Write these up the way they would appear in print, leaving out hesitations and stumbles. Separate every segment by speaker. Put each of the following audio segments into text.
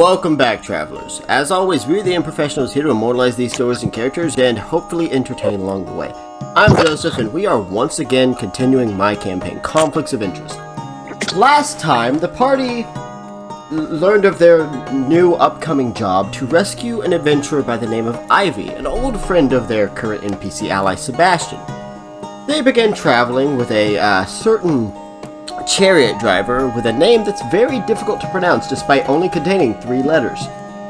Speaker 1: Welcome back, travelers. As always, we're the Improfessionals here to immortalize these stories and characters and hopefully entertain along the way. I'm Joseph, and we are once again continuing my campaign, Conflicts of Interest. Last time, the party learned of their new upcoming job to rescue an adventurer by the name of Ivy, an old friend of their current NPC ally, Sebastian. They began traveling with a certain chariot driver with a name that's very difficult to pronounce despite only containing 3 letters.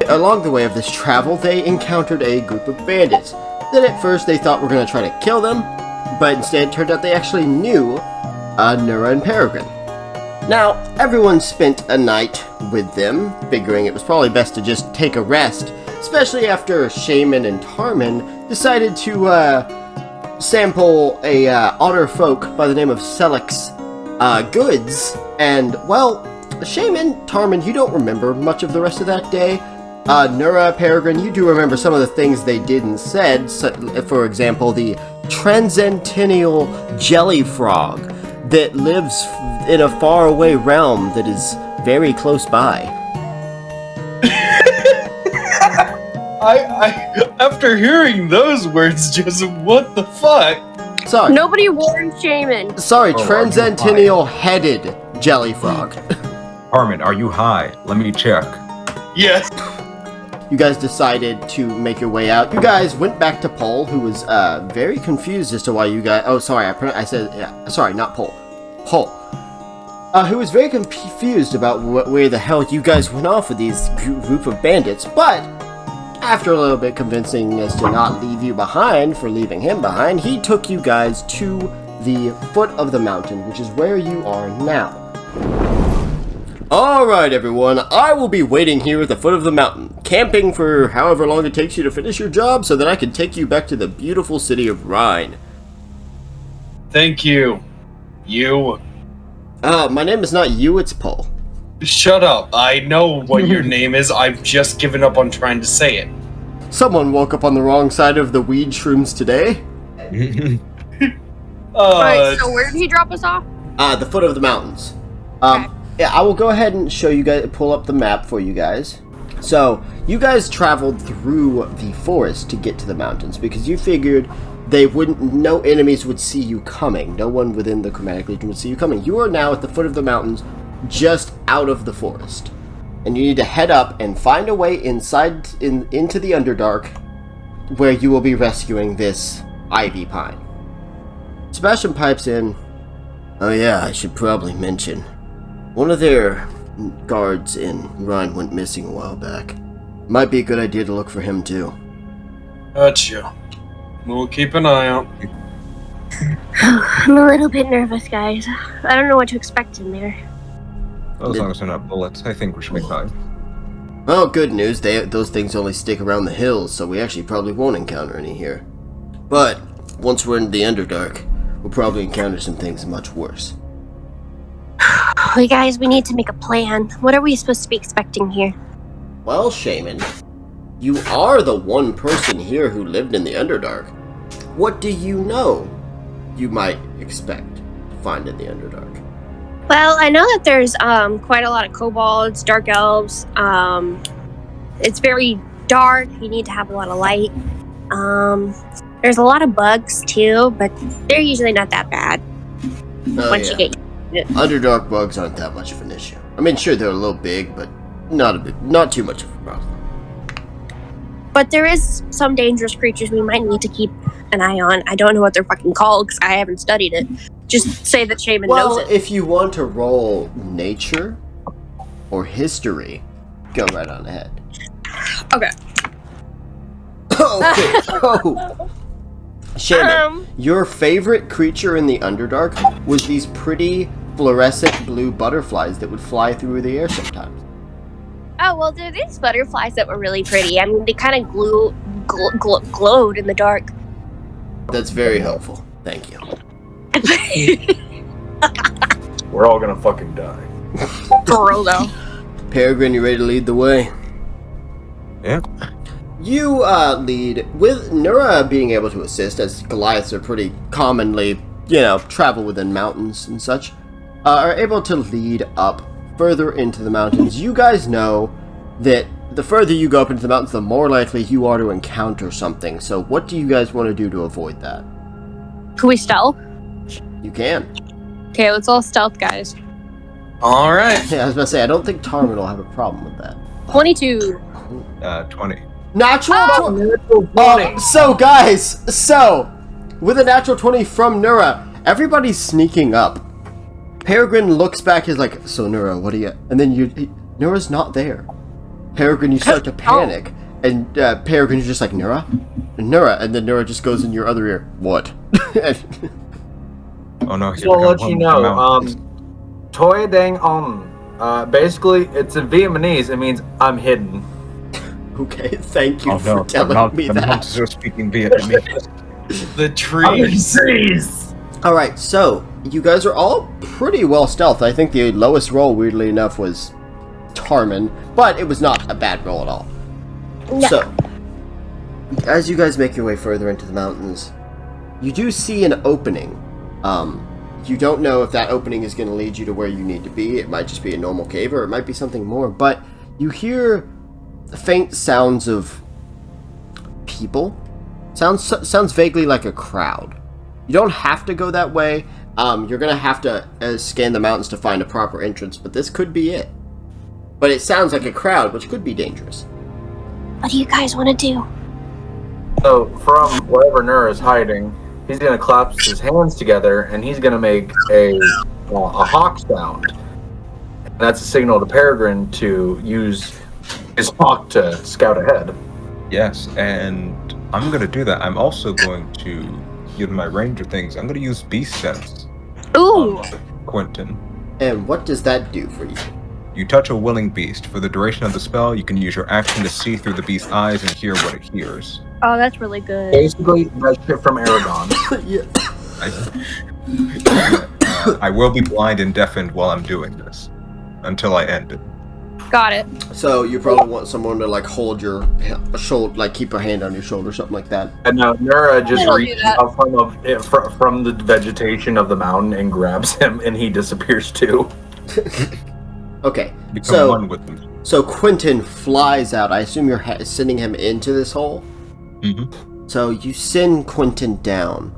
Speaker 1: Along the way of this travel, they encountered a group of bandits that at first they thought were going to try to kill them, but instead it turned out they actually knew Nura and Peregrine. Now, everyone spent a night with them, figuring it was probably best to just take a rest, especially after Shaman and Tarman decided to sample a otter folk by the name of Selix goods, and, well, Shaman, Tarman, you don't remember much of the rest of that day. Nura, Peregrine, you do remember some of the things they did and said, for example, the transcendental jelly frog that lives in a faraway realm that is very close by.
Speaker 2: After hearing those words, Joseph, what the fuck?
Speaker 1: Sorry.
Speaker 3: Nobody warned Shaman.
Speaker 1: Sorry, transcendental-headed jelly frog.
Speaker 4: Harmon, are you high? Let me check.
Speaker 2: Yes.
Speaker 1: You guys decided to make your way out. You guys went back to Pole, who was very confused as to why you guys... Oh, sorry, I said... Yeah, sorry, not Pole. Pole. Who was very confused about where the hell you guys went off with these group of bandits, but... After a little bit convincing us to not leave you behind for leaving him behind, he took you guys to the foot of the mountain, which is where you are now. Alright everyone, I will be waiting here at the foot of the mountain, camping for however long it takes you to finish your job so that I can take you back to the beautiful city of Rhine.
Speaker 2: Thank you. You.
Speaker 1: My name is not you, it's Paul.
Speaker 2: Shut up. I know what your name is. I've just given up on trying to say it.
Speaker 1: Someone woke up on the wrong side of the weed shrooms today.
Speaker 3: Alright, so where did he drop us off?
Speaker 1: The foot of the mountains.
Speaker 3: Okay.
Speaker 1: Yeah, I will go ahead and show you guys, pull up the map for you guys. So, you guys traveled through the forest to get to the mountains because you figured no enemies would see you coming. No one within the Chromatic region would see you coming. You are now at the foot of the mountains, just out of the forest. And you need to head up and find a way into the Underdark where you will be rescuing this ivy pine. Sebastian pipes in. Oh yeah, I should probably mention. One of their guards in Rhine went missing a while back. Might be a good idea to look for him too.
Speaker 2: Gotcha. We'll keep an eye out.
Speaker 3: I'm a little bit nervous, guys. I don't know what to expect in there.
Speaker 4: Well, as long as they're not bullets, I think we should be fine.
Speaker 1: Well, good news, those things only stick around the hills, so we actually probably won't encounter any here. But, once we're in the Underdark, we'll probably encounter some things much worse.
Speaker 3: Hey guys, we need to make a plan. What are we supposed to be expecting here?
Speaker 1: Well, Shaman, you are the one person here who lived in the Underdark. What do you know you might expect to find in the Underdark?
Speaker 3: Well, I know that there's quite a lot of kobolds, dark elves. It's very dark. You need to have a lot of light. There's a lot of bugs too, but they're usually not that bad once you get it.
Speaker 1: Underdark bugs aren't that much of an issue. I mean, sure, they're a little big, but not too much of a problem.
Speaker 3: But there is some dangerous creatures we might need to keep an eye on. I don't know what they're fucking called because I haven't studied it. Just say that Shaman knows it.
Speaker 1: Well, if you want to roll nature or history, go right on ahead.
Speaker 3: Okay.
Speaker 1: Okay. Oh. Shaman, your favorite creature in the Underdark was these pretty fluorescent blue butterflies that would fly through the air sometimes.
Speaker 3: Oh, well, there are these butterflies that were really pretty. I mean, they kind of glowed in the dark.
Speaker 1: That's very helpful. Thank you.
Speaker 4: We're all gonna fucking die.
Speaker 3: For real, though.
Speaker 1: Peregrine, you ready to lead the way?
Speaker 4: Yeah.
Speaker 1: You lead, with Nura being able to assist, as Goliaths are pretty commonly, travel within mountains and such, are able to lead up further into the mountains. You guys know that the further you go up into the mountains, the more likely you are to encounter something. So what do you guys want to do to avoid that?
Speaker 3: Can we stealth?
Speaker 1: You can.
Speaker 3: Okay, let's all stealth, guys.
Speaker 2: All right.
Speaker 1: Yeah, I was about to say, I don't think Tarman will have a problem with that.
Speaker 3: 22.
Speaker 4: 20.
Speaker 1: Natural 20! So guys, with a natural 20 from Nura, everybody's sneaking up. Peregrine looks back, he's like, so Nura, what are you... And then Nura's not there. Peregrine, you start to panic. And Peregrine's just like, Nura? And then Nura just goes in your other ear. What?
Speaker 4: Oh no,
Speaker 5: So I'll let you know, Toy Dang On. Basically, it's in Vietnamese, it means I'm hidden.
Speaker 1: Okay, thank you
Speaker 4: Oh
Speaker 1: for
Speaker 4: no,
Speaker 1: telling me
Speaker 4: the
Speaker 1: that.
Speaker 4: monks are speaking Vietnamese.
Speaker 2: The trees.
Speaker 1: Alright, so, you guys are all pretty well stealthed. I think the lowest roll, weirdly enough, was Tarman, but it was not a bad roll at all.
Speaker 3: Yeah.
Speaker 1: So, as you guys make your way further into the mountains, you do see an opening. You don't know if that opening is going to lead you to where you need to be. It might just be a normal cave, or it might be something more, but you hear faint sounds of people. Sounds vaguely like a crowd. You don't have to go that way. You're going to have to scan the mountains to find a proper entrance, but this could be it. But it sounds like a crowd, which could be dangerous.
Speaker 3: What do you guys want to do?
Speaker 5: So, from wherever Nur is hiding, he's going to clasp his hands together, and he's going to make a hawk sound. And that's a signal to Peregrine to use his hawk to scout ahead.
Speaker 4: Yes, and I'm going to do that. I'm also going to, given my ranger things, I'm going to use beast sense
Speaker 3: Ooh.
Speaker 4: on Quentin.
Speaker 1: And what does that do for you?
Speaker 4: You touch a willing beast. For the duration of the spell, you can use your action to see through the beast's eyes and hear what it hears.
Speaker 3: Oh, that's really good.
Speaker 5: Basically, that shit from Aragon.
Speaker 1: Yeah.
Speaker 4: I will be blind and deafened while I'm doing this, until I end it.
Speaker 3: Got it.
Speaker 1: So you probably want someone to like hold your shoulder, like keep a hand on your shoulder, something like that.
Speaker 5: And Nura just
Speaker 3: I'll do
Speaker 5: reaches
Speaker 3: that.
Speaker 5: out from the vegetation of the mountain and grabs him, and he disappears too.
Speaker 1: Okay,
Speaker 4: Become one with them.
Speaker 1: So Quentin flies out. I assume you're sending him into this hole?
Speaker 4: Mm-hmm.
Speaker 1: So you send Quentin down.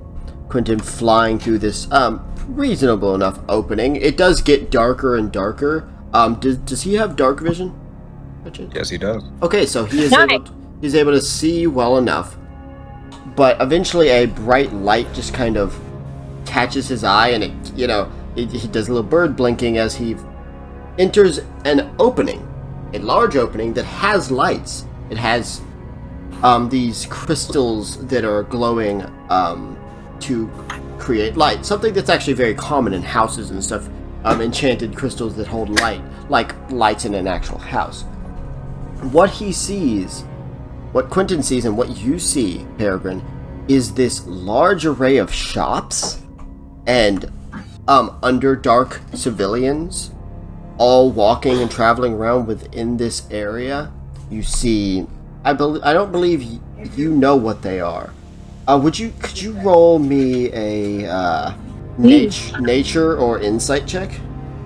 Speaker 1: Quentin flying through this reasonable enough opening. It does get darker and darker. Does he have dark vision?
Speaker 4: Yes, he does.
Speaker 1: Okay, so he is
Speaker 3: Nice.
Speaker 1: he's able to see well enough. But eventually a bright light just kind of catches his eye, and he does a little bird blinking as he enters an opening. A large opening that has lights. It has these crystals that are glowing to create light. Something that's actually very common in houses and stuff. Enchanted crystals that hold light, like lights in an actual house. What he sees, what Quentin sees and what you see, Peregrine, is this large array of shops and Underdark civilians all walking and traveling around within this area. You see, I don't believe you know what they are. Could you roll me a nature or insight check?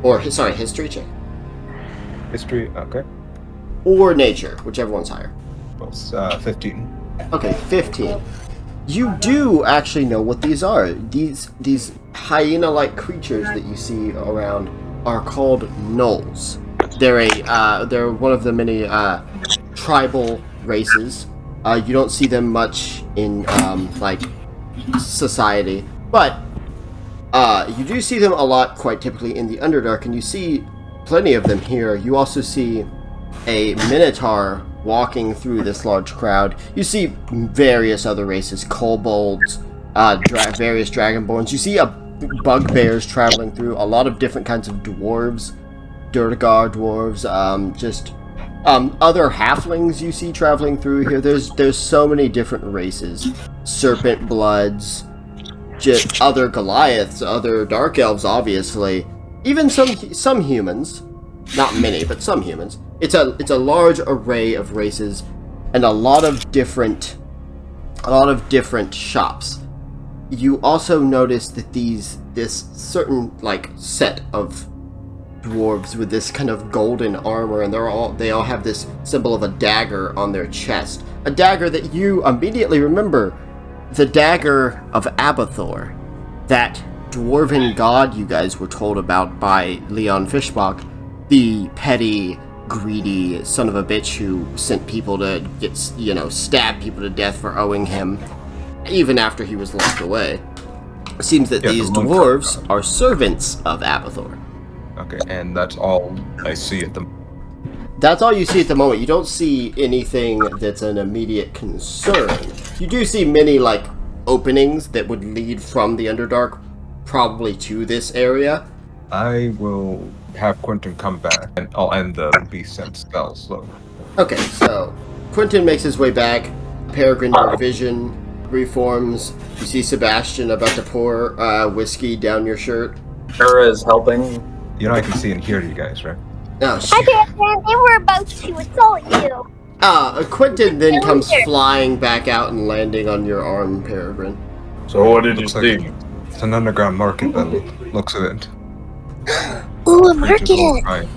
Speaker 1: Or history check?
Speaker 4: History, okay.
Speaker 1: Or nature, whichever one's higher.
Speaker 4: Well, 15.
Speaker 1: Okay, 15. You do actually know what these are. These hyena-like creatures that you see around are called gnolls. They're one of the many tribal races. You don't see them much in society, but you do see them a lot, quite typically, in the Underdark, and you see plenty of them here. You also see a minotaur walking through this large crowd. You see various other races, kobolds, various dragonborns. You see bugbears traveling through, a lot of different kinds of dwarves, Durgar dwarves, other halflings you see traveling through here. There's so many different races. Serpent bloods, just other Goliaths, other dark elves, obviously. Even some humans. Not many, but some humans. It's a large array of races and a lot of different shops. You also notice that this certain set of dwarves with this kind of golden armor, and they all have this symbol of a dagger on their chest. A dagger that you immediately remember, the dagger of Abathor, that dwarven god you guys were told about by Leon Fishbach, the petty, greedy son of a bitch who sent people to get, stab people to death for owing him, even after he was locked away. It seems that these dwarves are servants of Abathor.
Speaker 4: Okay, and that's all I see at the moment.
Speaker 1: That's all you see at the moment. You don't see anything that's an immediate concern. You do see many, openings that would lead from the Underdark, probably to this area.
Speaker 4: I will have Quentin come back, and I'll end the beast sense spell slowly.
Speaker 1: Okay, so Quentin makes his way back. Peregrine, your vision reforms. You see Sebastian about to pour whiskey down your shirt.
Speaker 5: Nura is helping.
Speaker 4: You know I can see and hear you guys, right?
Speaker 1: Oh,
Speaker 3: Hi,
Speaker 1: shit.
Speaker 3: Dragan. They were about to assault you.
Speaker 1: Quentin then comes flying back out and landing on your arm, Peregrine.
Speaker 2: So what did you
Speaker 4: Looks
Speaker 2: see?
Speaker 4: like it's an underground market by the looks of it.
Speaker 3: Ooh, a market.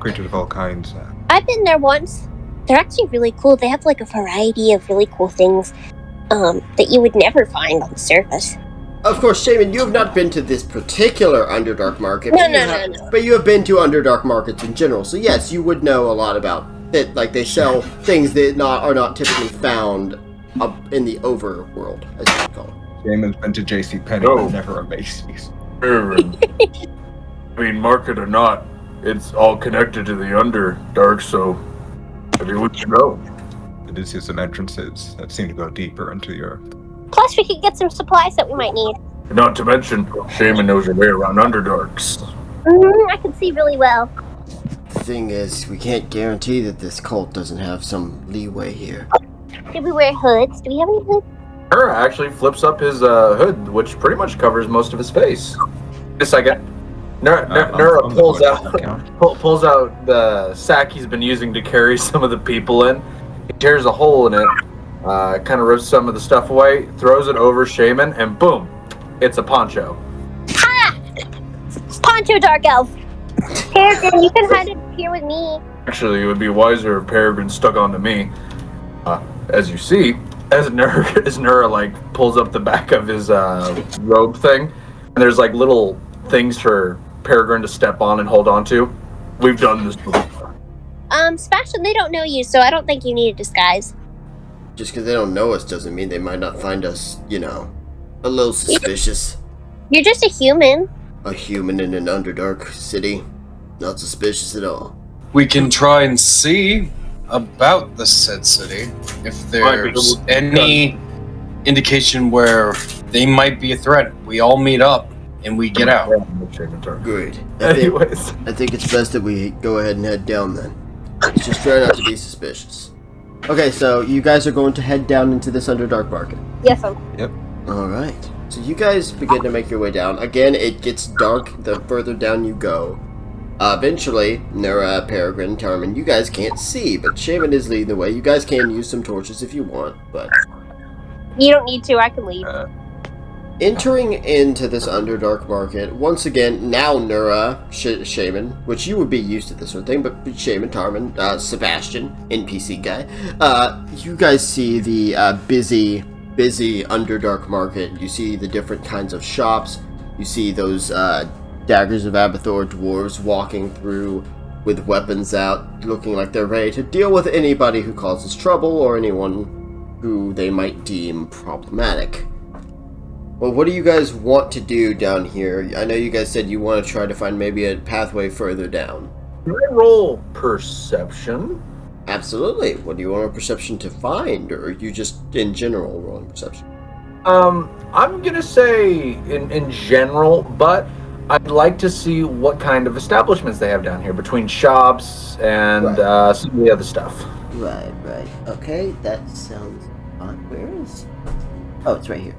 Speaker 4: Creatures of all kinds.
Speaker 3: I've been there once. They're actually really cool. They have a variety of really cool things that you would never find on the surface.
Speaker 1: Of course, Shaman, you have not been to this particular Underdark Market.
Speaker 3: No.
Speaker 1: But you have been to Underdark Markets in general, so yes, you would know a lot about it. They sell things that are not typically found up in the overworld, as you would call it.
Speaker 4: Shaman's been to JCPenney,
Speaker 5: Oh.
Speaker 4: but never a Macy's.
Speaker 5: I mean, market or not, it's all connected to the Underdark, so maybe we should go.
Speaker 4: I did see some entrances that seem to go deeper into the earth.
Speaker 3: Plus, we could get some supplies that we might need.
Speaker 5: Not to mention, Shaman knows her way around Underdarks.
Speaker 3: I can see really well.
Speaker 1: The thing is, we can't guarantee that this cult doesn't have some leeway here.
Speaker 3: Did we wear hoods? Do we have any hoods?
Speaker 5: Nura actually flips up his hood, which pretty much covers most of his face. Just a second. Nura pulls out the sack he's been using to carry some of the people in. He tears a hole in it, kind of rips some of the stuff away, throws it over Shaman, and boom, it's a poncho.
Speaker 3: Ha! Poncho Dark Elf. Peregrine, you can hide it here with me.
Speaker 5: Actually, it would be wiser if Peregrine stuck onto me. As you see, as Nura pulls up the back of his robe thing, and there's little things for Peregrine to step on and hold on to. We've done this before.
Speaker 3: Sebastian, they don't know you, so I don't think you need a disguise.
Speaker 1: Just because they don't know us doesn't mean they might not find us, a little suspicious.
Speaker 3: You're just a human.
Speaker 1: A human in an Underdark city. Not suspicious at all.
Speaker 2: We can try and see about the said city if there's any indication where they might be a threat. We all meet up and we get out.
Speaker 1: Great.
Speaker 5: Anyways.
Speaker 1: I think it's best that we go ahead and head down then. Let's just try not to be suspicious. Okay, so you guys are going to head down into this Underdark Market.
Speaker 3: Yes, I'm.
Speaker 4: Yep.
Speaker 1: Alright. So you guys begin to make your way down. Again, it gets dark the further down you go. Eventually, Nura, Peregrine, Tarman, you guys can't see, but Shaman is leading the way. You guys can use some torches if you want, but...
Speaker 3: You don't need to, I can leave.
Speaker 1: Entering into this Underdark Market, once again, now Nura, Shaman, which you would be used to this sort of thing, but Shaman, Tarman, Sebastian, NPC guy, you guys see the busy Underdark Market. You see the different kinds of shops. You see those Daggers of Abathor dwarves walking through with weapons out, looking like they're ready to deal with anybody who causes trouble or anyone who they might deem problematic. Well, what do you guys want to do down here? I know you guys said you want to try to find maybe a pathway further down.
Speaker 5: Can I roll perception?
Speaker 1: Absolutely. What do you want a perception to find, or are you just in general rolling perception?
Speaker 5: I'm gonna say in general, but I'd like to see what kind of establishments they have down here between shops and some of the other stuff.
Speaker 1: Right. Okay, that sounds odd. Where is... Oh, it's right here.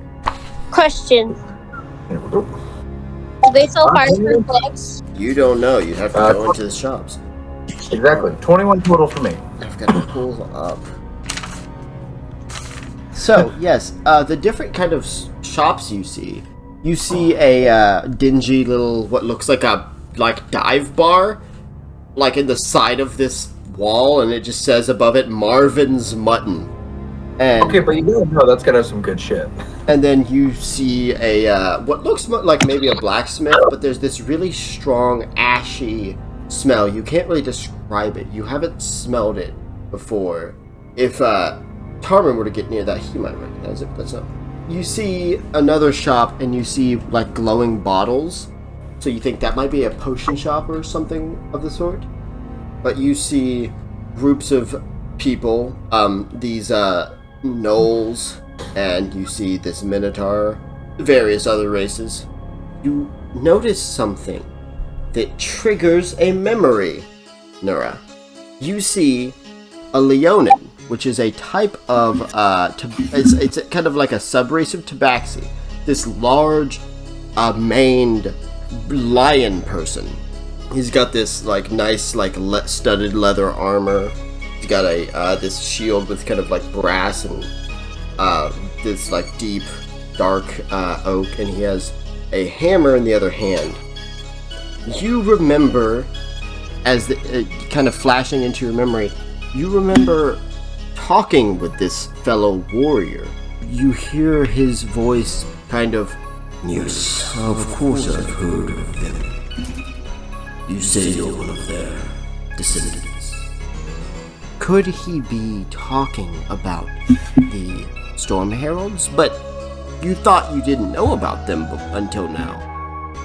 Speaker 3: Question.
Speaker 5: Here we go.
Speaker 3: Do they sell fireproof books?
Speaker 1: You don't know. You have to go into the shops.
Speaker 5: Exactly. 21 total for me.
Speaker 1: I've got to pull up. So, yes, the different kind of shops you see a dingy little, what looks like a like dive bar, like in the side of this wall, and it just says above it Marvin's Mutton. And
Speaker 5: Okay, but you gotta know that's gotta have some good shit.
Speaker 1: and then you see a what looks like maybe a blacksmith, but there's this really strong ashy smell. You can't really describe it. You haven't smelled it before. If Tarman were to get near that, he might recognize it, but that's not. You see another shop, and you see like glowing bottles. So you think that might be a potion shop or something of the sort. But you see groups of people, these gnolls, and you see this minotaur, various other races. You notice something that triggers a memory, Nura. You see a Leonin, which is a type of, it's kind of like a subrace of Tabaxi. This large, maned lion person. He's got this, like, nice, like, studded leather armor. He's got a, this shield with kind of, like, brass and, this, like, deep, dark, oak, and he has a hammer in the other hand. You remember, as kind of flashing into your memory, you remember talking with this fellow warrior. You hear his voice kind of, "Yes, of course I've heard of them. You say you're one of their descendants." Could he be talking about the Storm Heralds? But you thought you didn't know about them until now.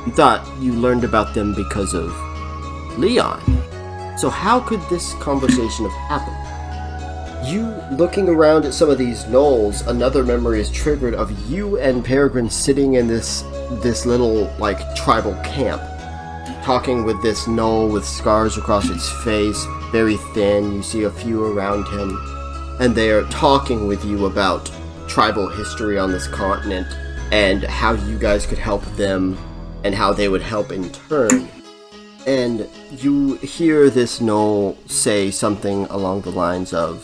Speaker 1: You thought you learned about them because of Leon. So how could this conversation have happened? You looking around at some of these gnolls, another memory is triggered of you and Peregrine sitting in this little, like, tribal camp, talking with this gnoll with scars across its face, very thin. You see a few around him, and they are talking with you about tribal history on this continent and how you guys could help them and how they would help in turn. And you hear this gnoll say something along the lines of,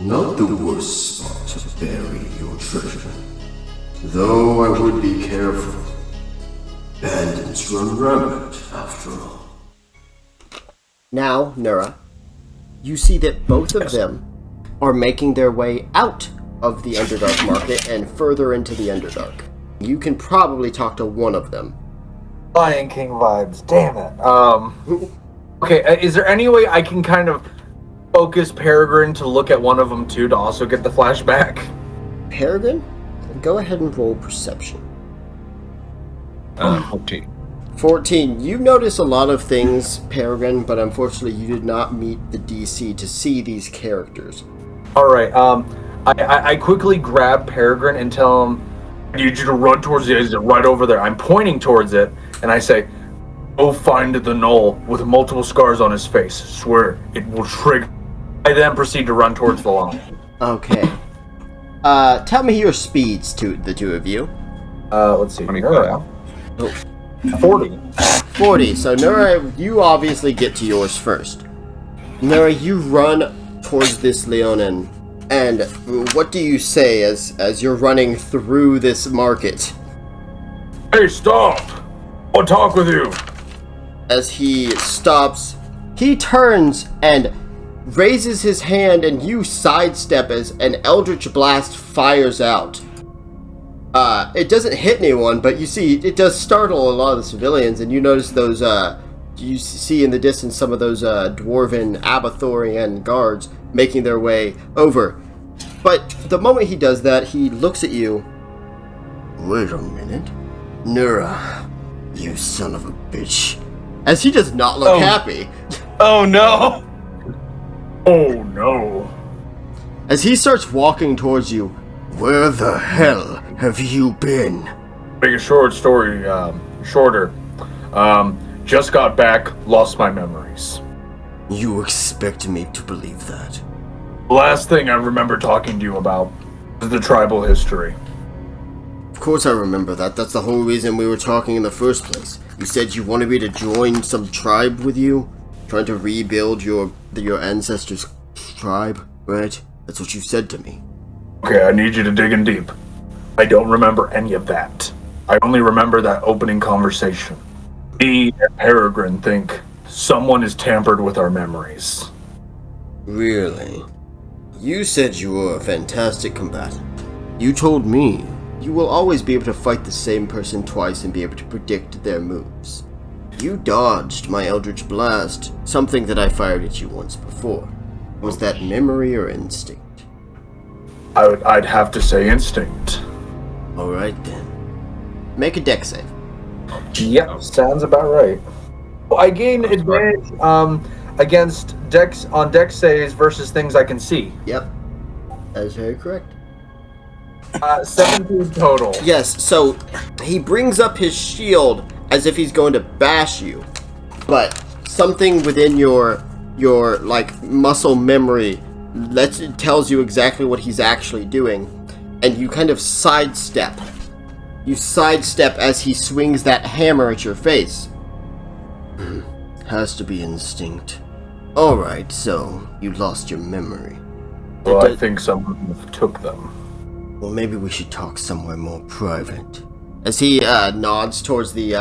Speaker 1: "Not the worst spot to bury your treasure. Though I would be careful. Bandits run rampant, after all." Now, Nura, you see that both of them are making their way out of the Underdark Market and further into the Underdark. You can probably talk to one of them.
Speaker 5: Lion King vibes. Damn it. Okay, is there any way I can kind of focus Peregrine to look at one of them too, to also get the flashback?
Speaker 1: Peregrine, go ahead and roll perception.
Speaker 4: 14.
Speaker 1: 14. You notice a lot of things, Peregrine, but unfortunately you did not meet the DC to see these characters.
Speaker 5: Alright, I quickly grab Peregrine and tell him, "I need you to run towards the exit right over there." I'm pointing towards it, and I say, "Go find the gnoll with multiple scars on his face. Swear, it will trigger." I then proceed to run towards the line.
Speaker 1: Okay. Tell me your speeds, to the two of you.
Speaker 5: Let's see.
Speaker 4: 25.
Speaker 5: 40.
Speaker 1: 40. So Nura, you obviously get to yours first. Nura, you run towards this Leonin, and what do you say as you're running through this market?
Speaker 5: "Hey, stop! I want to talk with you."
Speaker 1: As he stops, he turns and raises his hand, and you sidestep as an eldritch blast fires out. It doesn't hit anyone, but you see it does startle a lot of the civilians, and you notice those, you see in the distance some of those dwarven Abathorian guards making their way over. But the moment he does that, he looks at you. "Wait a minute. Nura, you son of a bitch." As he does not look happy.
Speaker 2: Oh no!
Speaker 5: Oh no.
Speaker 1: As he starts walking towards you, "Where the hell have you been?"
Speaker 5: Make a short story shorter. Just got back, lost my memories.
Speaker 1: You expect me to believe that?
Speaker 5: The last thing I remember talking to you about is the tribal history.
Speaker 1: Of course I remember that. That's the whole reason we were talking in the first place. You said you wanted me to join some tribe with you? Trying to rebuild your ancestors' tribe, right? That's what you said to me.
Speaker 5: Okay, I need you to dig in deep. I don't remember any of that. I only remember that opening conversation. Me and Peregrine think someone has tampered with our memories.
Speaker 1: Really? You said you were a fantastic combatant. You told me you will always be able to fight the same person twice and be able to predict their moves. You dodged my Eldritch Blast, something that I fired at you once before. Was that memory or instinct?
Speaker 5: I'd have to say instinct.
Speaker 1: Alright then. Make a dex save.
Speaker 5: Yep, sounds about right. I gain advantage against dex saves versus things I can see.
Speaker 1: Yep. That is very correct.
Speaker 5: 17 total.
Speaker 1: Yes, so he brings up his shield as if he's going to bash you, but something within your like muscle memory tells you exactly what he's actually doing, and you kind of sidestep. You sidestep as he swings that hammer at your face. Has to be instinct. Alright, so you lost your memory.
Speaker 5: Well, I think someone took them.
Speaker 1: Well, maybe we should talk somewhere more private. As he nods towards the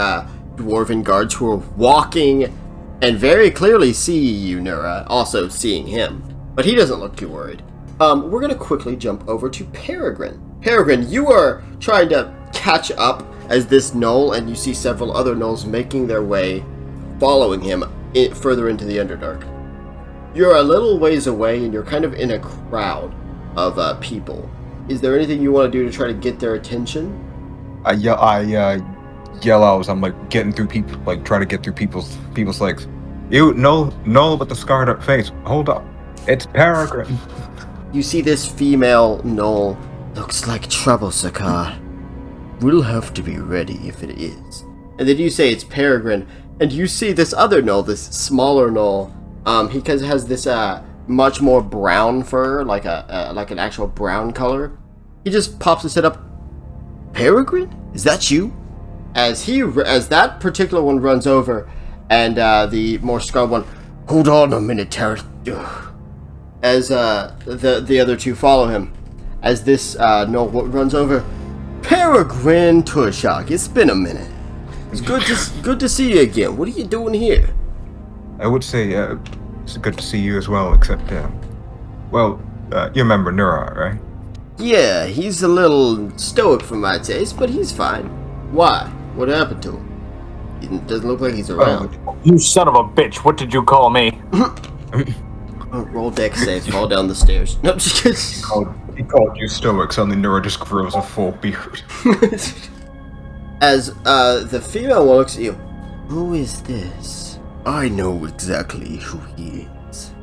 Speaker 1: dwarven guards who are walking and very clearly see you, Nura, also seeing him. But he doesn't look too worried. We're going to quickly jump over to Peregrine. Peregrine, you are trying to catch up as this gnoll, and you see several other gnolls making their way, following him further into the Underdark. You're a little ways away, and you're kind of in a crowd of people. Is there anything you want to do to try to get their attention?
Speaker 4: I yell out as I'm like getting through people, like trying to get through people's legs. You no with the scarred up face. Hold up, it's Peregrine.
Speaker 1: You see this female gnoll. Looks like trouble, Sakar. We'll have to be ready if it is. And then you say it's Peregrine, and you see this other gnoll, this smaller gnoll. He has this much more brown fur, like an actual brown color. He just pops his head up. Peregrine? Is that you? As that particular one runs over, and the more scarred one, hold on a minute, Terry. As the other two follow him, as this gnoll runs over. Peregrine Tushak, it's been a minute. It's good to see you again. What are you doing here?
Speaker 4: I would say it's good to see you as well, except you remember Nura, right?
Speaker 1: Yeah, he's a little stoic for my taste, but he's fine. Why? What happened to him? He doesn't look like he's around.
Speaker 5: You son of a bitch, what did you call me?
Speaker 1: Roll dex save, fall down the stairs. No, just kidding.
Speaker 4: He called you stoic, suddenly Nura just grows a full beard.
Speaker 1: As the female one looks at you. Who is this? I know exactly who he is.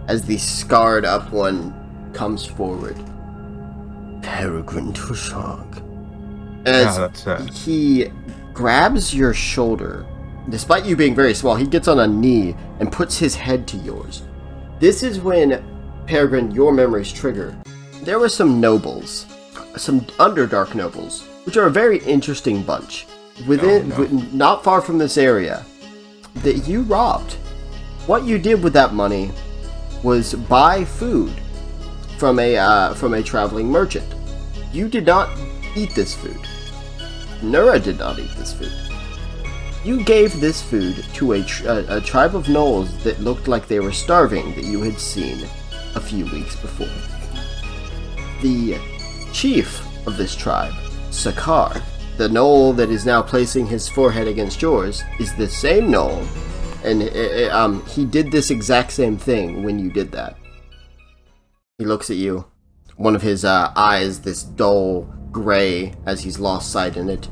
Speaker 1: As the scarred up one comes forward. Peregrine Tushog. As he grabs your shoulder, despite you being very small, he gets on a knee and puts his head to yours. This is when, Peregrine, your memories trigger. There were some nobles, some Underdark nobles, which are a very interesting bunch, not far from this area, that you robbed. What you did with that money was buy food from a traveling merchant. You did not eat this food. Nura did not eat this food. You gave this food to a tribe of gnolls that looked like they were starving that you had seen a few weeks before. The chief of this tribe, Sakar, the gnoll that is now placing his forehead against yours, is the same gnoll, and he did this exact same thing when you did that. He looks at you. One of his eyes, this dull gray, as he's lost sight in it.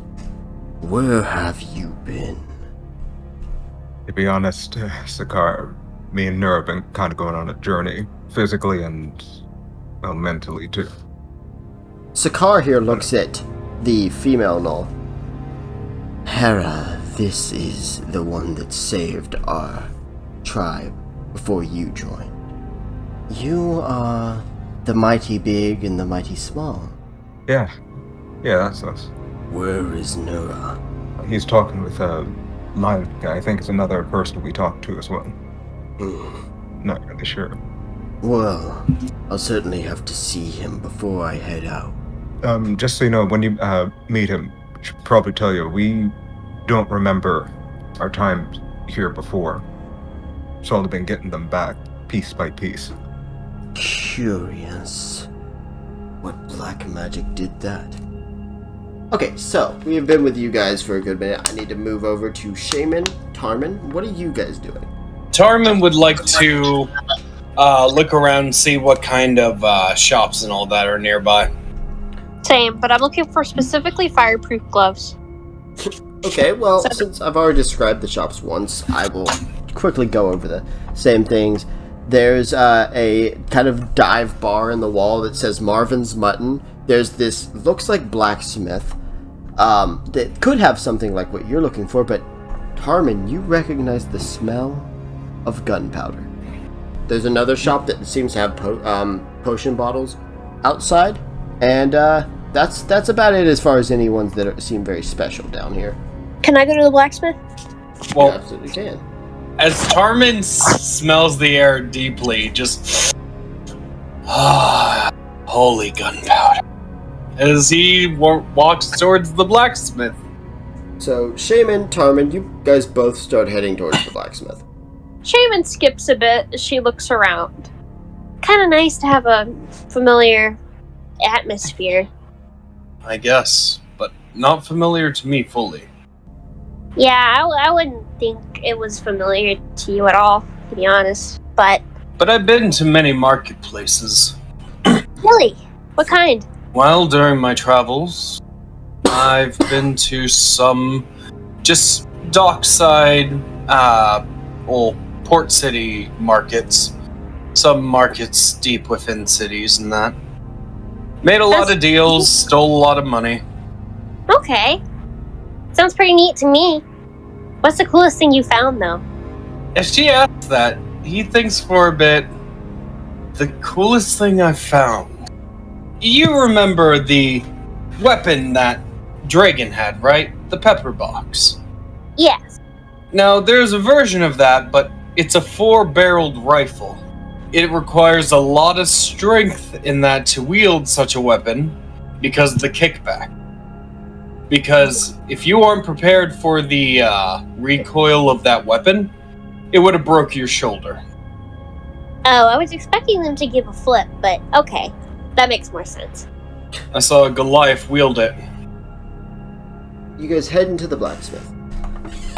Speaker 1: Where have you been?
Speaker 4: To be honest, Sakar, me and Nura have been kind of going on a journey, physically and, well, mentally too.
Speaker 1: Sakar here looks at the female gnoll. Hera, this is the one that saved our tribe before you joined. You are the mighty big and the mighty small.
Speaker 4: Yeah, that's us.
Speaker 1: Where is Nura?
Speaker 4: He's talking with my guy. I think it's another person we talked to as well. Not really sure.
Speaker 1: Well, I'll certainly have to see him before I head out.
Speaker 4: Just so you know, when you meet him, I should probably tell you, we don't remember our time here before. So I've been getting them back, piece by piece.
Speaker 1: Curious. What black magic did that? Okay, so we have been with you guys for a good minute. I need to move over to Shaman, Tarman. What are you guys doing?
Speaker 2: Tarman would like to look around and see what kind of shops and all that are nearby.
Speaker 3: Same, but I'm looking for specifically fireproof gloves.
Speaker 1: Okay, well, since I've already described the shops once, I will quickly go over the same things. There's a kind of dive bar in the wall that says Marvin's Mutton. There's this, looks like blacksmith, that could have something like what you're looking for, but Tarman, you recognize the smell of gunpowder. There's another shop that seems to have potion bottles outside, and that's about it as far as any ones that seem very special down here.
Speaker 3: Can I go to the blacksmith?
Speaker 2: Well,
Speaker 1: You absolutely can.
Speaker 2: as Tarman smells the air deeply, just holy gunpowder. As he walks towards the blacksmith.
Speaker 1: So, Shaman, Tarman, you guys both start heading towards the blacksmith.
Speaker 3: Shaman skips a bit as she looks around. Kind of nice to have a familiar atmosphere.
Speaker 2: I guess, but not familiar to me fully.
Speaker 3: Yeah, I wouldn't think it was familiar to you at all, to be honest. But
Speaker 2: I've been to many marketplaces.
Speaker 3: really, what kind?
Speaker 2: Well, during my travels, I've been to some just dockside, port city markets. Some markets deep within cities and that. Made a lot of deals, stole a lot of money.
Speaker 3: Okay. Sounds pretty neat to me. What's the coolest thing you found, though?
Speaker 2: If she asks that, he thinks for a bit. The coolest thing I found. You remember the weapon that Dragan had, right? The pepper box.
Speaker 3: Yes.
Speaker 2: Now, there's a version of that, but it's a 4-barreled rifle. It requires a lot of strength in that to wield such a weapon because of the kickback. Because if you aren't prepared for the recoil of that weapon, it would have broke your shoulder.
Speaker 3: Oh, I was expecting them to give a flip, but okay. That makes more sense.
Speaker 2: I saw Goliath wield it.
Speaker 1: You guys head into the blacksmith.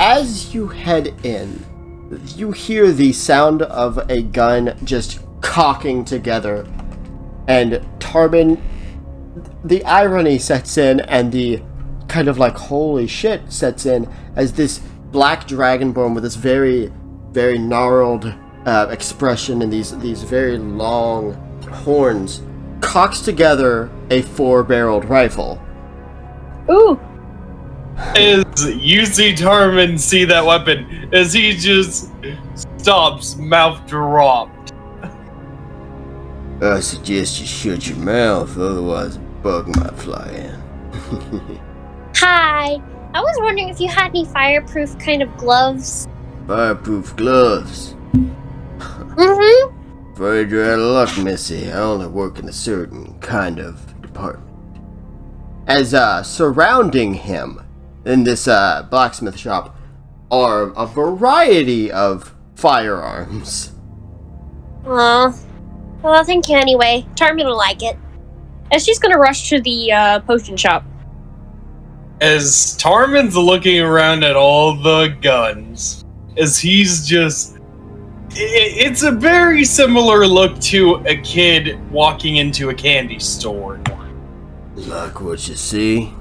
Speaker 1: As you head in, you hear the sound of a gun just cocking together, and Tarman, the irony sets in, and the kind of like holy shit sets in as this black dragonborn with this very, very gnarled expression and these very long horns cocks together a 4-barreled rifle.
Speaker 3: Ooh.
Speaker 2: As you see Tarman see that weapon, as he just stops, mouth dropped.
Speaker 1: I suggest you shut your mouth, otherwise a bug might fly in.
Speaker 3: Hi. I was wondering if you had any fireproof kind of gloves.
Speaker 1: Fireproof gloves.
Speaker 3: Mm-hmm.
Speaker 1: Afraid you're out of luck, Missy. I only work in a certain kind of department. As surrounding him in this blacksmith shop are a variety of firearms.
Speaker 3: Well, thank you anyway. Tarman will like it. And she's gonna rush to the potion shop.
Speaker 2: As Tarman's looking around at all the guns, as he's just... It's a very similar look to a kid walking into a candy store.
Speaker 1: Like what you see?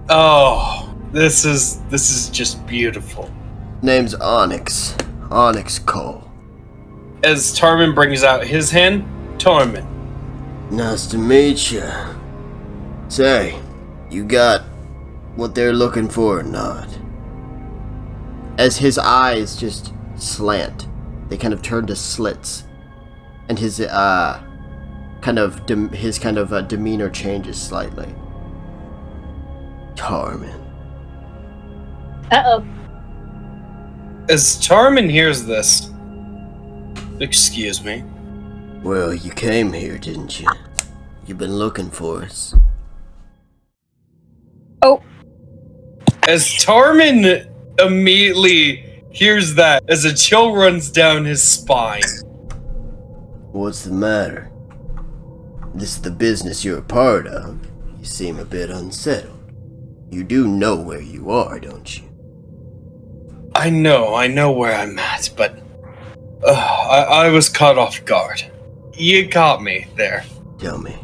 Speaker 2: Oh, this is just beautiful.
Speaker 1: Name's Onyx. Onyx Cole.
Speaker 2: As Tarman brings out his hand, Tarman.
Speaker 1: Nice to meet you. Say, you got what they're looking for or not? As his eyes just slant, they kind of turn to slits, and his demeanor changes slightly. Tarman.
Speaker 3: Uh-oh.
Speaker 2: As Tarman hears this, excuse me.
Speaker 1: Well, you came here, didn't you? You've been looking for us.
Speaker 3: Oh.
Speaker 2: As Tarman immediately hears that as a chill runs down his spine.
Speaker 1: What's the matter? This is the business you're a part of. You seem a bit unsettled. You do know where you are, don't you?
Speaker 2: I know where I'm at, but I was caught off guard. You caught me there.
Speaker 1: Tell me.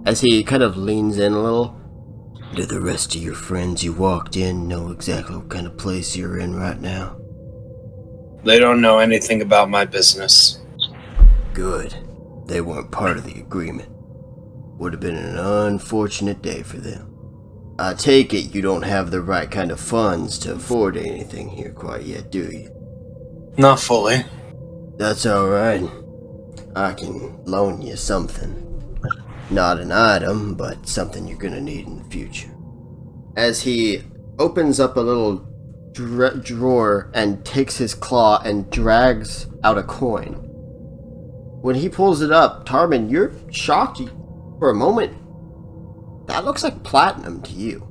Speaker 1: As he kind of leans in a little, do the rest of your friends you walked in know exactly what kind of place you're in right now?
Speaker 2: They don't know anything about my business.
Speaker 1: Good. They weren't part of the agreement. Would have been an unfortunate day for them. I take it you don't have the right kind of funds to afford anything here quite yet, do you?
Speaker 2: Not fully.
Speaker 1: That's alright. I can loan you something. Not an item, but something you're gonna need in the future. As he opens up a little drawer and takes his claw and drags out a coin. When he pulls it up, Tarmin, you're shocked for a moment. That looks like platinum to you.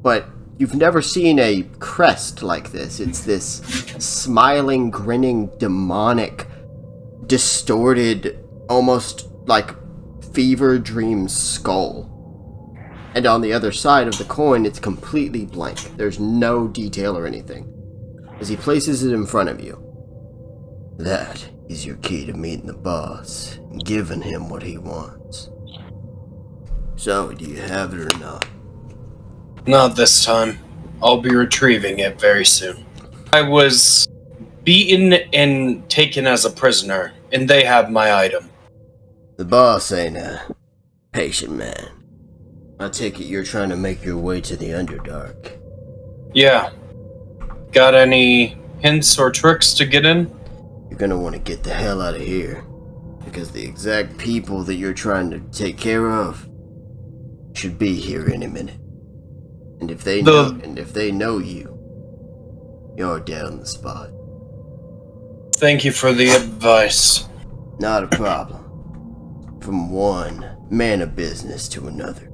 Speaker 1: But you've never seen a crest like this. It's this smiling, grinning, demonic, distorted, almost like fever dream skull. And on the other side of the coin, it's completely blank. There's no detail or anything. As he places it in front of you. That is your key to meeting the boss and giving him what he wants. So, do you have it or not?
Speaker 2: Not this time. I'll be retrieving it very soon. I was beaten and taken as a prisoner, and they have my item.
Speaker 1: The boss ain't a patient man. I take it you're trying to make your way to the Underdark.
Speaker 2: Yeah. Got any hints or tricks to get in?
Speaker 1: You're gonna want to get the hell out of here. Because the exact people that you're trying to take care of should be here any minute. And if they know you, you're dead on the spot.
Speaker 2: Thank you for the advice.
Speaker 1: Not a problem. From one man of business to another.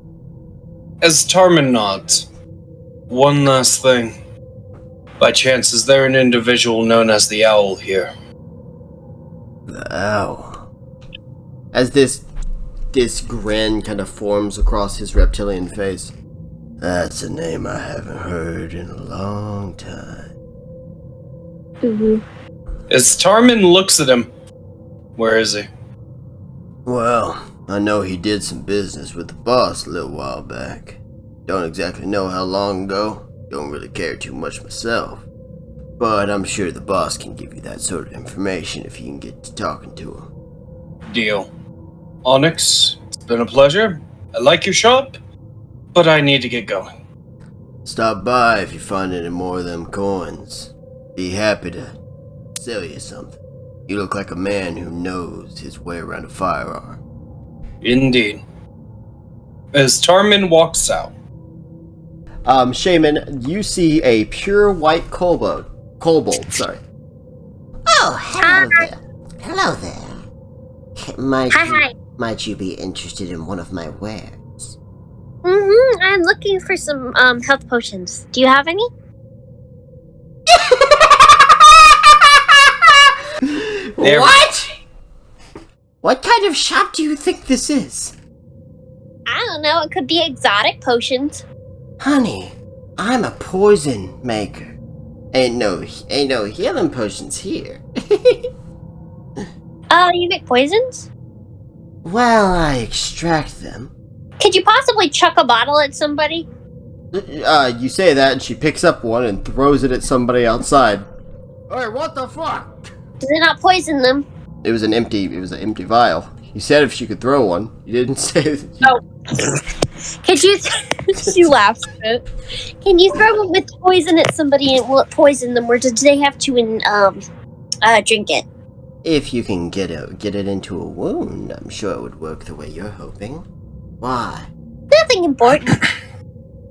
Speaker 2: As Tarmin nods, one last thing. By chance, is there an individual known as the Owl here?
Speaker 1: The Owl. As this grin kind of forms across his reptilian face. That's a name I haven't heard in a long time.
Speaker 2: As Tarmin looks at him, where is he?
Speaker 1: Well, I know he did some business with the boss a little while back. Don't exactly know how long ago. Don't really care too much myself. But I'm sure the boss can give you that sort of information if you can get to talking to him.
Speaker 2: Deal. Onyx, it's been a pleasure. I like your shop, but I need to get going.
Speaker 1: Stop by if you find any more of them coins. Be happy to sell you something. You look like a man who knows his way around a firearm.
Speaker 2: Indeed. As Tarmin walks out.
Speaker 1: Shaman, you see a pure white kobold, sorry. Oh, hello there. Hello there. Might you be interested in one of my wares?
Speaker 3: I'm looking for some health potions. Do you have any?
Speaker 1: What? What kind of shop do you think this is?
Speaker 3: I don't know. It could be exotic potions.
Speaker 1: Honey, I'm a poison maker. Ain't no healing potions here.
Speaker 3: You make poisons?
Speaker 1: Well, I extract them.
Speaker 3: Could you possibly chuck a bottle at somebody?
Speaker 1: You say that, and she picks up one and throws it at somebody outside. Hey, what the fuck?
Speaker 3: Does it not poison them?
Speaker 1: It was an empty vial. You said if she could throw one. You didn't say.
Speaker 3: Could you? She laughs a bit. Can you throw it with poison at somebody and will it poison them, or do they have to drink it?
Speaker 1: If you can get it into a wound, I'm sure it would work the way you're hoping. Why?
Speaker 3: Nothing important.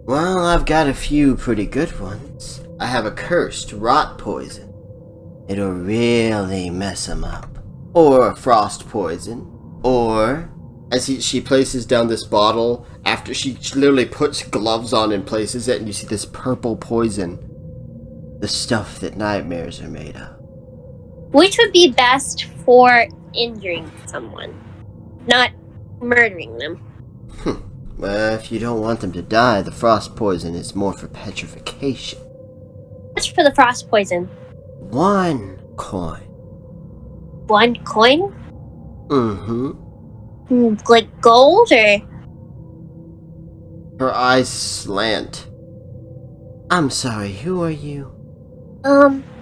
Speaker 1: Well, I've got a few pretty good ones. I have a cursed rot poison. It'll really mess him up. Or a frost poison. Or, as she places down this bottle, after she literally puts gloves on and places it, and you see this purple poison. The stuff that nightmares are made of.
Speaker 3: Which would be best for injuring someone, not murdering them?
Speaker 1: Well, if you don't want them to die, the frost poison is more for petrification.
Speaker 3: Much for the frost poison?
Speaker 1: 1 coin.
Speaker 3: 1 coin?
Speaker 1: Mm-hmm.
Speaker 3: Like gold or?
Speaker 1: Her eyes slant. I'm sorry, who are you?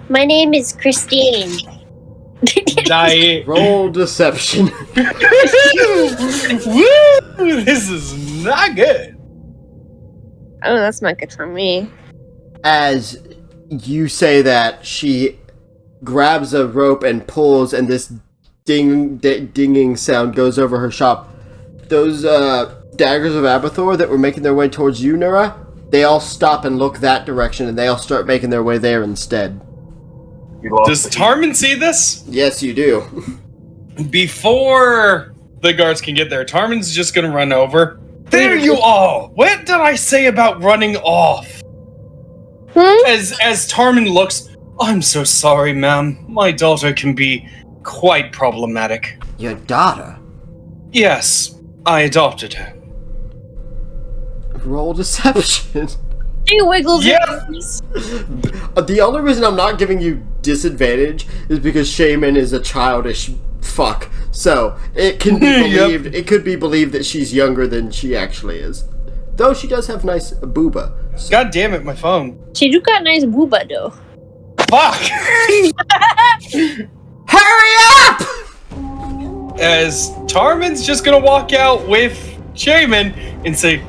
Speaker 3: My name is Christine.
Speaker 1: Roll deception.
Speaker 2: Woo! This is not good.
Speaker 3: Oh, that's not good for me.
Speaker 1: As you say that, she grabs a rope and pulls, and this dinging sound goes over her shop. Those daggers of Abathor that were making their way towards you, Nura, they all stop and look that direction, and they all start making their way there instead.
Speaker 2: Does Tarman see this?
Speaker 1: Yes, you do.
Speaker 2: Before the guards can get there, Tarman's just gonna run over. There you are! What did I say about running off? As Tarman looks, I'm so sorry, ma'am. My daughter can be quite problematic.
Speaker 1: Your daughter?
Speaker 2: Yes, I adopted her.
Speaker 1: Roll deception.
Speaker 3: She wiggles.
Speaker 2: Yeah.
Speaker 1: The only reason I'm not giving you disadvantage is because Shaman is a childish fuck. So it can be believed. It could be believed that she's younger than she actually is, though she does have nice booba. So.
Speaker 2: God damn it, my phone.
Speaker 3: She do got nice booba though.
Speaker 2: Fuck!
Speaker 1: Hurry up!
Speaker 2: As Tarman's just gonna walk out with Shaman and say,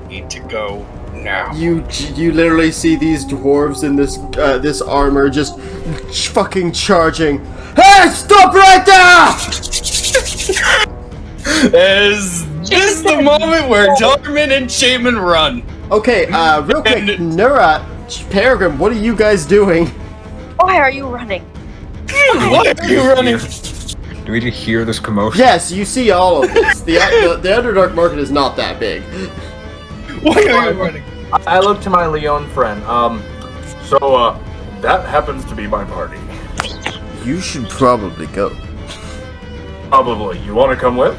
Speaker 2: "Need to go now."
Speaker 1: You literally see these dwarves in this armor just fucking charging. Hey, stop right there!
Speaker 2: As this is the moment where Tarman and Shaman run.
Speaker 1: Okay, real quick, Nura, Peregrine, what are you guys doing?
Speaker 3: Why are you running?
Speaker 2: Why are you running?
Speaker 4: Do we just hear this commotion?
Speaker 1: Yes, you see all of this. The Underdark Market is not that big.
Speaker 2: Why are you running?
Speaker 5: I look to my Leon friend. So that happens to be my party.
Speaker 1: You should probably go.
Speaker 5: Probably. You want to come with?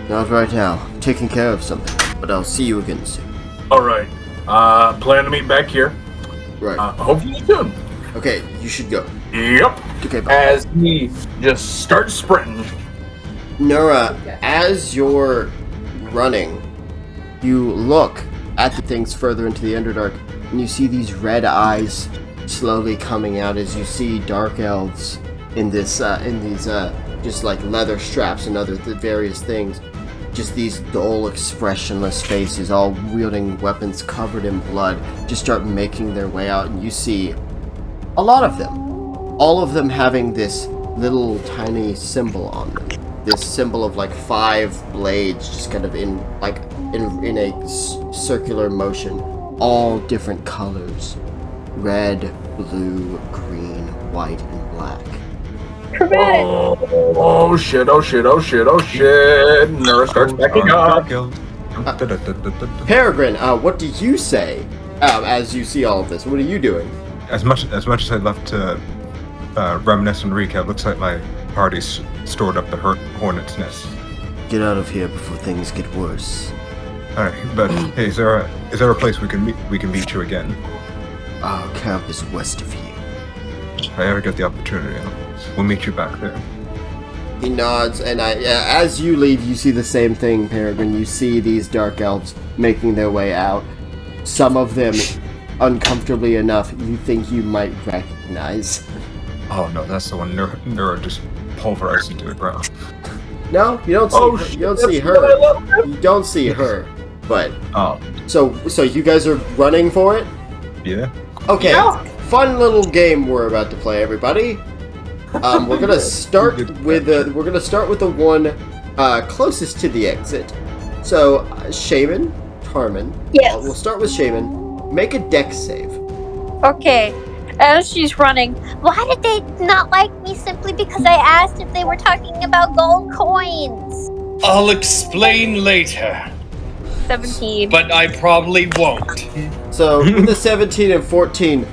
Speaker 1: Not right now. I'm taking care of something. But I'll see you again soon.
Speaker 5: Alright. Plan to meet back here.
Speaker 1: Right.
Speaker 5: Hopefully soon.
Speaker 1: Okay, you should go.
Speaker 5: Yep.
Speaker 1: Okay, bye.
Speaker 5: As he just starts sprinting.
Speaker 1: Nura, as you're running, you look at the things further into the Underdark, and you see these red eyes slowly coming out as you see dark elves in these just like leather straps and other various things. Just these dull, expressionless faces, all wielding weapons covered in blood, just start making their way out, and you see a lot of them. All of them having this little tiny symbol on them. This symbol of like 5 blades, just kind of in a circular motion, all different colors: red, blue, green, white, and black.
Speaker 3: Chromatic.
Speaker 5: Oh shit! Nura starts backing up.
Speaker 1: Peregrine, what do you say as you see all of this? What are you doing?
Speaker 4: As much as I'd love to reminisce and recap, looks like my party's stored up the hornet's nest.
Speaker 1: Get out of here before things get worse.
Speaker 4: All right, but hey, is there a place we can meet you again?
Speaker 1: Our camp is west of here.
Speaker 4: If I ever get the opportunity, we'll meet you back there.
Speaker 1: He nods, and as you leave, you see the same thing, Peregrine. You see these dark elves making their way out. Some of them, uncomfortably enough, you think you might recognize.
Speaker 4: Oh no, that's the one Nura just pulverized into the ground.
Speaker 1: No, you don't see. You don't see her. You don't see her. But so you guys are running for it?
Speaker 4: Yeah.
Speaker 1: Okay. Yeah. Fun little game we're about to play, everybody. We're gonna start with the one closest to the exit. So, Shaman, Tarman.
Speaker 3: Yes.
Speaker 1: We'll start with Shaman. Make a dex save.
Speaker 6: Okay. As she's running, why did they not like me simply because I asked if they were talking about gold coins?
Speaker 2: I'll explain later.
Speaker 6: 17.
Speaker 2: But I probably won't.
Speaker 1: So, with the 17 and 14,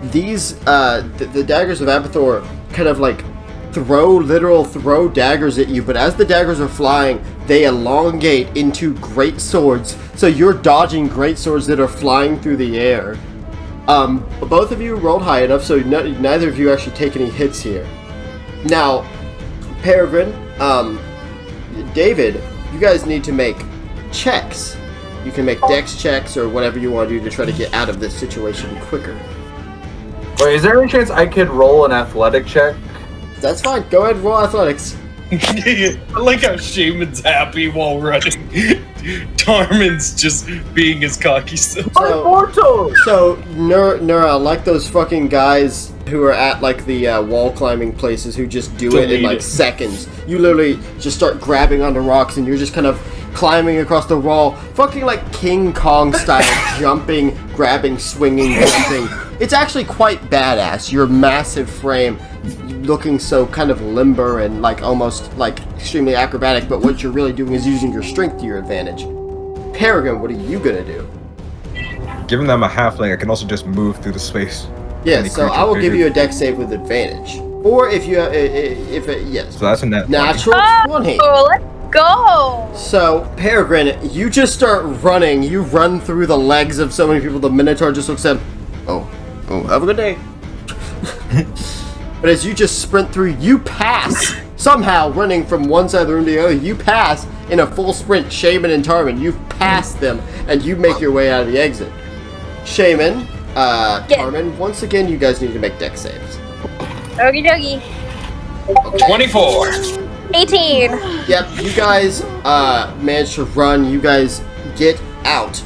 Speaker 1: these the daggers of Abathor kind of like throw daggers at you, but as the daggers are flying, they elongate into great swords. So you're dodging great swords that are flying through the air. Both of you rolled high enough, so neither of you actually take any hits here. Now, Peregrine, David, you guys need to make checks. You can make dex checks or whatever you want to do to try to get out of this situation quicker.
Speaker 5: Wait, is there any chance I could roll an athletic check?
Speaker 1: That's fine. Go ahead and roll athletics.
Speaker 2: I like how Shaman's happy while running. Tarman's just being his cocky self.
Speaker 1: So Nura, like those fucking guys who are at like the wall climbing places who just do it in like seconds. You literally just start grabbing onto rocks and you're just kind of climbing across the wall, fucking like King Kong style, jumping, grabbing, swinging, jumping. It's actually quite badass. Your massive frame looking so kind of limber and like almost like extremely acrobatic, but what you're really doing is using your strength to your advantage. Peregrine, what are you gonna do?
Speaker 4: Given that I'm a halfling, I can also just move through the space.
Speaker 1: Yeah, so I will give you a dex save with advantage. Or if you yes.
Speaker 4: So that's a
Speaker 1: natural 20.
Speaker 6: Let's go!
Speaker 1: So, Peregrine, you just start running. You run through the legs of so many people. The Minotaur just looks at him. Oh, have a good day. But as you just sprint through, you pass. Somehow, running from one side of the room to the other, you pass in a full sprint, Shaman and Tarman. You pass them, and you make your way out of the exit. Shaman, Tarman, once again, you guys need to make dex saves.
Speaker 6: Okie dokie.
Speaker 2: 24.
Speaker 6: 18.
Speaker 1: Yep, you guys manage to run. You guys get out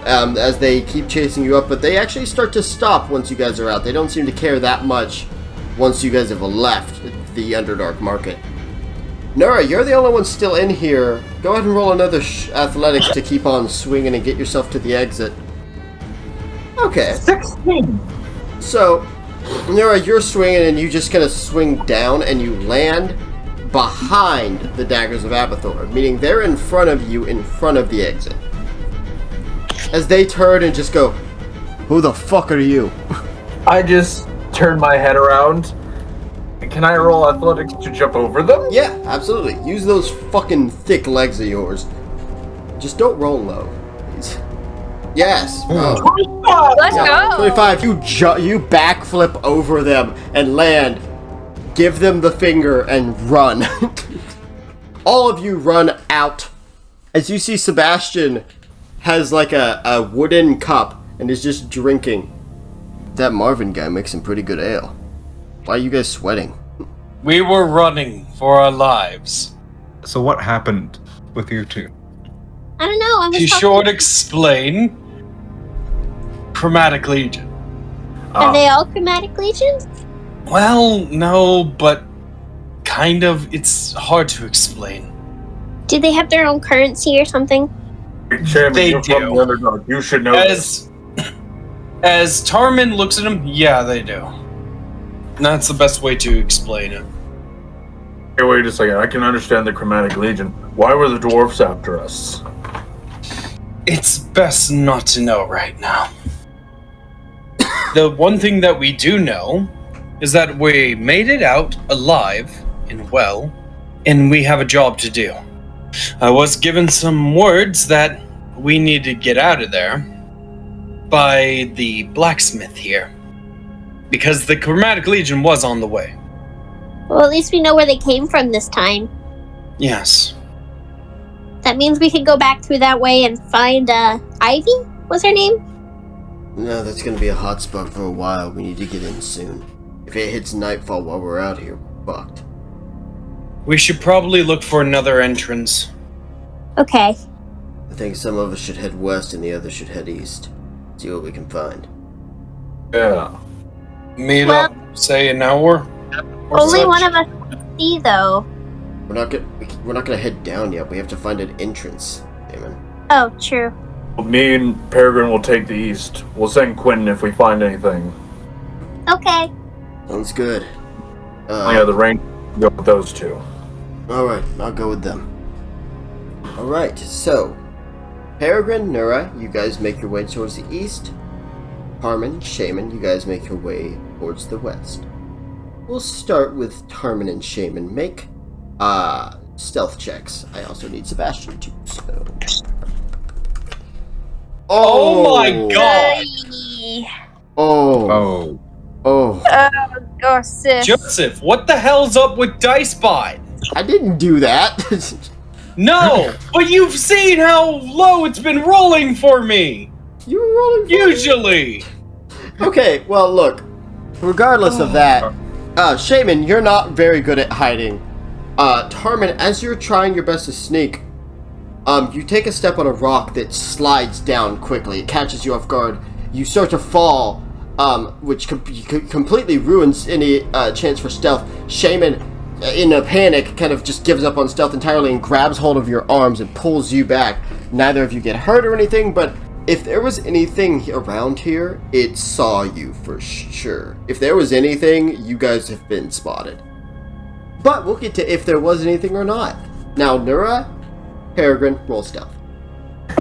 Speaker 1: as they keep chasing you up, but they actually start to stop once you guys are out. They don't seem to care that much once you guys have left the Underdark Market. Nura, you're the only one still in here. Go ahead and roll another athletics to keep on swinging and get yourself to the exit. Okay.
Speaker 5: 16.
Speaker 1: So, Nura, you're swinging and you just kind of swing down and you land behind the daggers of Abathor, meaning they're in front of you, in front of the exit. As they turn and just go, "Who the fuck are you?"
Speaker 5: I just turn my head around. Can I roll athletics to jump over them?
Speaker 1: Yeah, absolutely. Use those fucking thick legs of yours. Just don't roll low, please. Yes. Oh.
Speaker 5: 25!
Speaker 6: Let's go!
Speaker 1: 25. You backflip over them and land. Give them the finger and run. All of you run out. As you see, Sebastian has like a wooden cup and is just drinking. That Marvin guy makes some pretty good ale. Why are you guys sweating?
Speaker 2: We were running for our lives.
Speaker 4: So what happened with you two?
Speaker 6: I don't know. I was
Speaker 2: To
Speaker 6: talking-
Speaker 2: short explain, Chromatic Legion.
Speaker 6: Are they all chromatic legions?
Speaker 2: Well, no, but kind of. It's hard to explain.
Speaker 6: Do they have their own currency or something?
Speaker 5: Shaman,
Speaker 2: They
Speaker 5: you're from
Speaker 2: do.
Speaker 5: the Underdark. You should know this.
Speaker 2: As Tarman looks at him, yeah, they do. And that's the best way to explain it.
Speaker 5: Hey, wait a second. I can understand the Chromatic Legion. Why were the dwarfs after us?
Speaker 2: It's best not to know right now. The one thing that we do know is that we made it out alive and well, and we have a job to do. I was given some words that we need to get out of there by the blacksmith here, because the Chromatic Legion was on the way.
Speaker 6: Well, at least we know where they came from this time.
Speaker 2: Yes.
Speaker 6: That means we can go back through that way and find, Ivy? What's her name?
Speaker 1: No, that's gonna be a hot spot for a while. We need to get in soon. If it hits nightfall while we're out here, we're fucked.
Speaker 2: We should probably look for another entrance.
Speaker 6: Okay.
Speaker 1: I think some of us should head west and the others should head east. See what we can find.
Speaker 5: Yeah.
Speaker 2: Meet
Speaker 6: Well-
Speaker 2: up, say an hour. or
Speaker 6: Only
Speaker 2: such.
Speaker 6: one of us can see, though.
Speaker 1: We're not gonna head down yet. We have to find an entrance, Damon.
Speaker 6: Oh, true.
Speaker 5: Me and Peregrine will take the east. We'll send Quentin if we find anything.
Speaker 6: Okay.
Speaker 1: Sounds good.
Speaker 5: Yeah, the rain go with those two.
Speaker 1: Alright, I'll go with them. Alright, so Peregrine, Nura, you guys make your way towards the east. Tarman, Shaman, you guys make your way towards the west. We'll start with Tarman and Shaman. Make stealth checks. I also need Sebastian too, so...
Speaker 2: Oh my god!
Speaker 1: Oh.
Speaker 6: Gosh, sis.
Speaker 2: Joseph, what the hell's up with DiceBot?
Speaker 1: I didn't do that.
Speaker 2: No, but you've seen how low it's been rolling for me.
Speaker 1: You were rolling for
Speaker 2: Usually.
Speaker 1: Okay, well, look. Regardless of that, Shaman, you're not very good at hiding. Tarman, as you're trying your best to sneak, you take a step on a rock that slides down quickly. It catches you off guard. You start to fall, which completely ruins any chance for stealth. Shaman, in a panic, kind of just gives up on stealth entirely and grabs hold of your arms and pulls you back. Neither of you get hurt or anything, but if there was anything around here, it saw you for sure. If there was anything, you guys have been spotted. But we'll get to if there was anything or not. Now, Nura, Peregrine, roll stealth.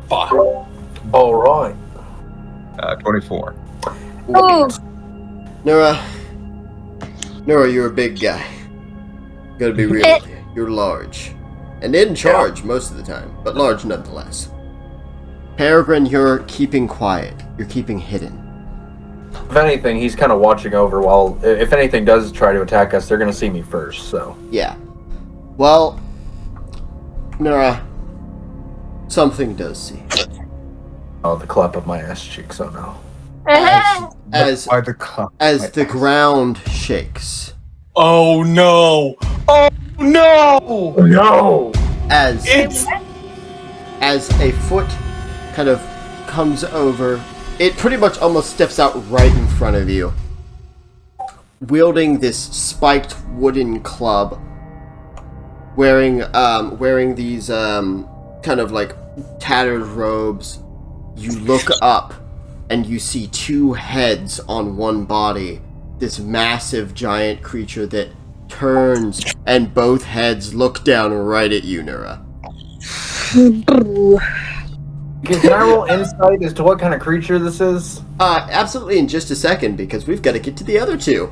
Speaker 2: Fuck.
Speaker 5: All right.
Speaker 4: 24.
Speaker 6: Ooh.
Speaker 1: Nura, you're a big guy. Gotta be real with you. You're large. And in charge most of the time, but large nonetheless. Peregrine, you're keeping quiet. You're keeping hidden.
Speaker 5: If anything, he's kind of watching over while, if anything does try to attack us, they're going to see me first, so.
Speaker 1: Yeah. Well, Nura, something does see.
Speaker 5: Oh, the clap of my ass cheeks, oh no.
Speaker 1: As
Speaker 4: By the cup.
Speaker 1: as the ground shakes.
Speaker 2: Oh no! Oh no!
Speaker 5: No!
Speaker 1: As
Speaker 2: It's
Speaker 1: a foot kind of comes over, it pretty much almost steps out right in front of you, wielding this spiked wooden club, wearing these kind of like tattered robes. You look up and you see two heads on one body, this massive giant creature that turns and both heads look down right at you, Nura.
Speaker 5: Can I roll insight as to what kind of creature this is?
Speaker 1: Absolutely, in just a second, because we've got to get to the other two.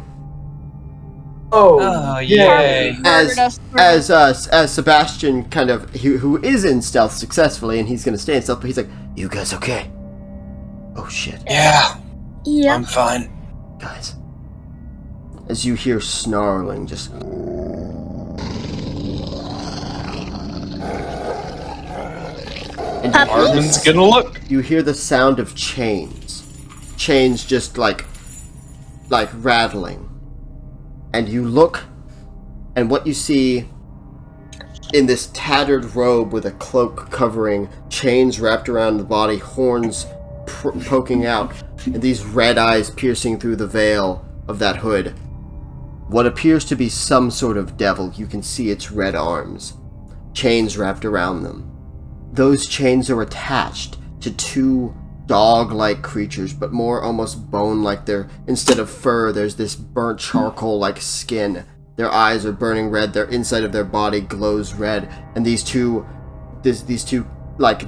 Speaker 5: Oh,
Speaker 2: yay!
Speaker 1: As Sebastian kind of who is in stealth successfully, and he's going to stay in stealth, but he's like, "You guys okay? Oh shit!
Speaker 2: Yeah,
Speaker 6: Yeah.
Speaker 2: I'm fine.
Speaker 1: Guys." As you hear snarling, just and
Speaker 2: Armin's gonna look.
Speaker 1: you hear the sound of chains just like rattling, and you look, and what you see in this tattered robe with a cloak covering, chains wrapped around the body, horns poking out, and these red eyes piercing through the veil of that hood, what appears to be some sort of devil. You can see its red arms, chains wrapped around them. Those chains are attached to two dog-like creatures, but more almost bone-like. Instead of fur, there's this burnt charcoal-like skin. Their eyes are burning red. Their inside of their body glows red. And these two like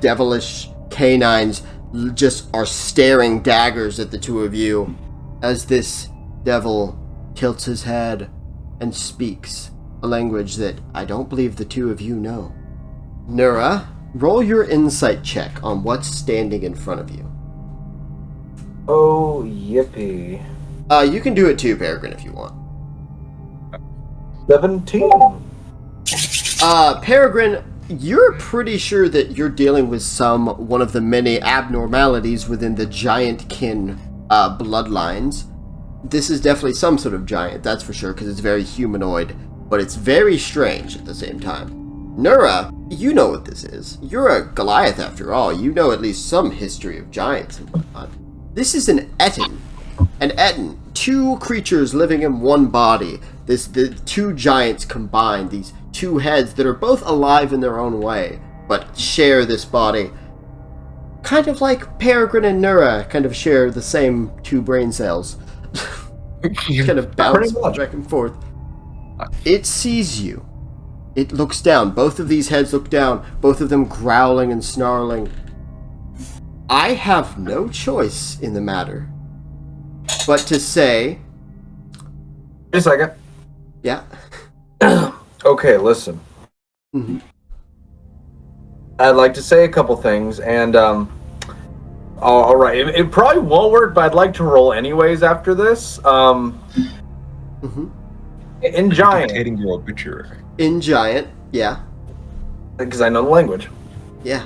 Speaker 1: devilish canines just are staring daggers at the two of you as this devil tilts his head and speaks a language that I don't believe the two of you know. Nura, roll your insight check on what's standing in front of you.
Speaker 5: Oh, yippee.
Speaker 1: You can do it too, Peregrine, if you want.
Speaker 5: 17.
Speaker 1: Peregrine, you're pretty sure that you're dealing with one of the many abnormalities within the giant kin bloodlines. This is definitely some sort of giant, that's for sure, because it's very humanoid, but it's very strange at the same time. Nura, you know what this is. You're a Goliath after all. You know at least some history of giants and whatnot. This is an Etten. An Etten. Two creatures living in one body. The two giants combined. These two heads that are both alive in their own way, but share this body. Kind of like Peregrine and Nura kind of share the same two brain cells. Kind of bounce back and forth. It sees you. It looks down. Both of these heads look down, both of them growling and snarling. I have no choice in the matter but to say...
Speaker 5: Wait a second.
Speaker 1: Yeah.
Speaker 5: Okay, listen.
Speaker 1: Mm-hmm.
Speaker 5: I'd like to say a couple things, and all right, it probably won't work, but I'd like to roll anyways after this.
Speaker 1: Mm-hmm.
Speaker 5: In Giant.
Speaker 4: Dictating your obituary.
Speaker 1: In Giant, yeah.
Speaker 5: Because I know the language.
Speaker 1: Yeah.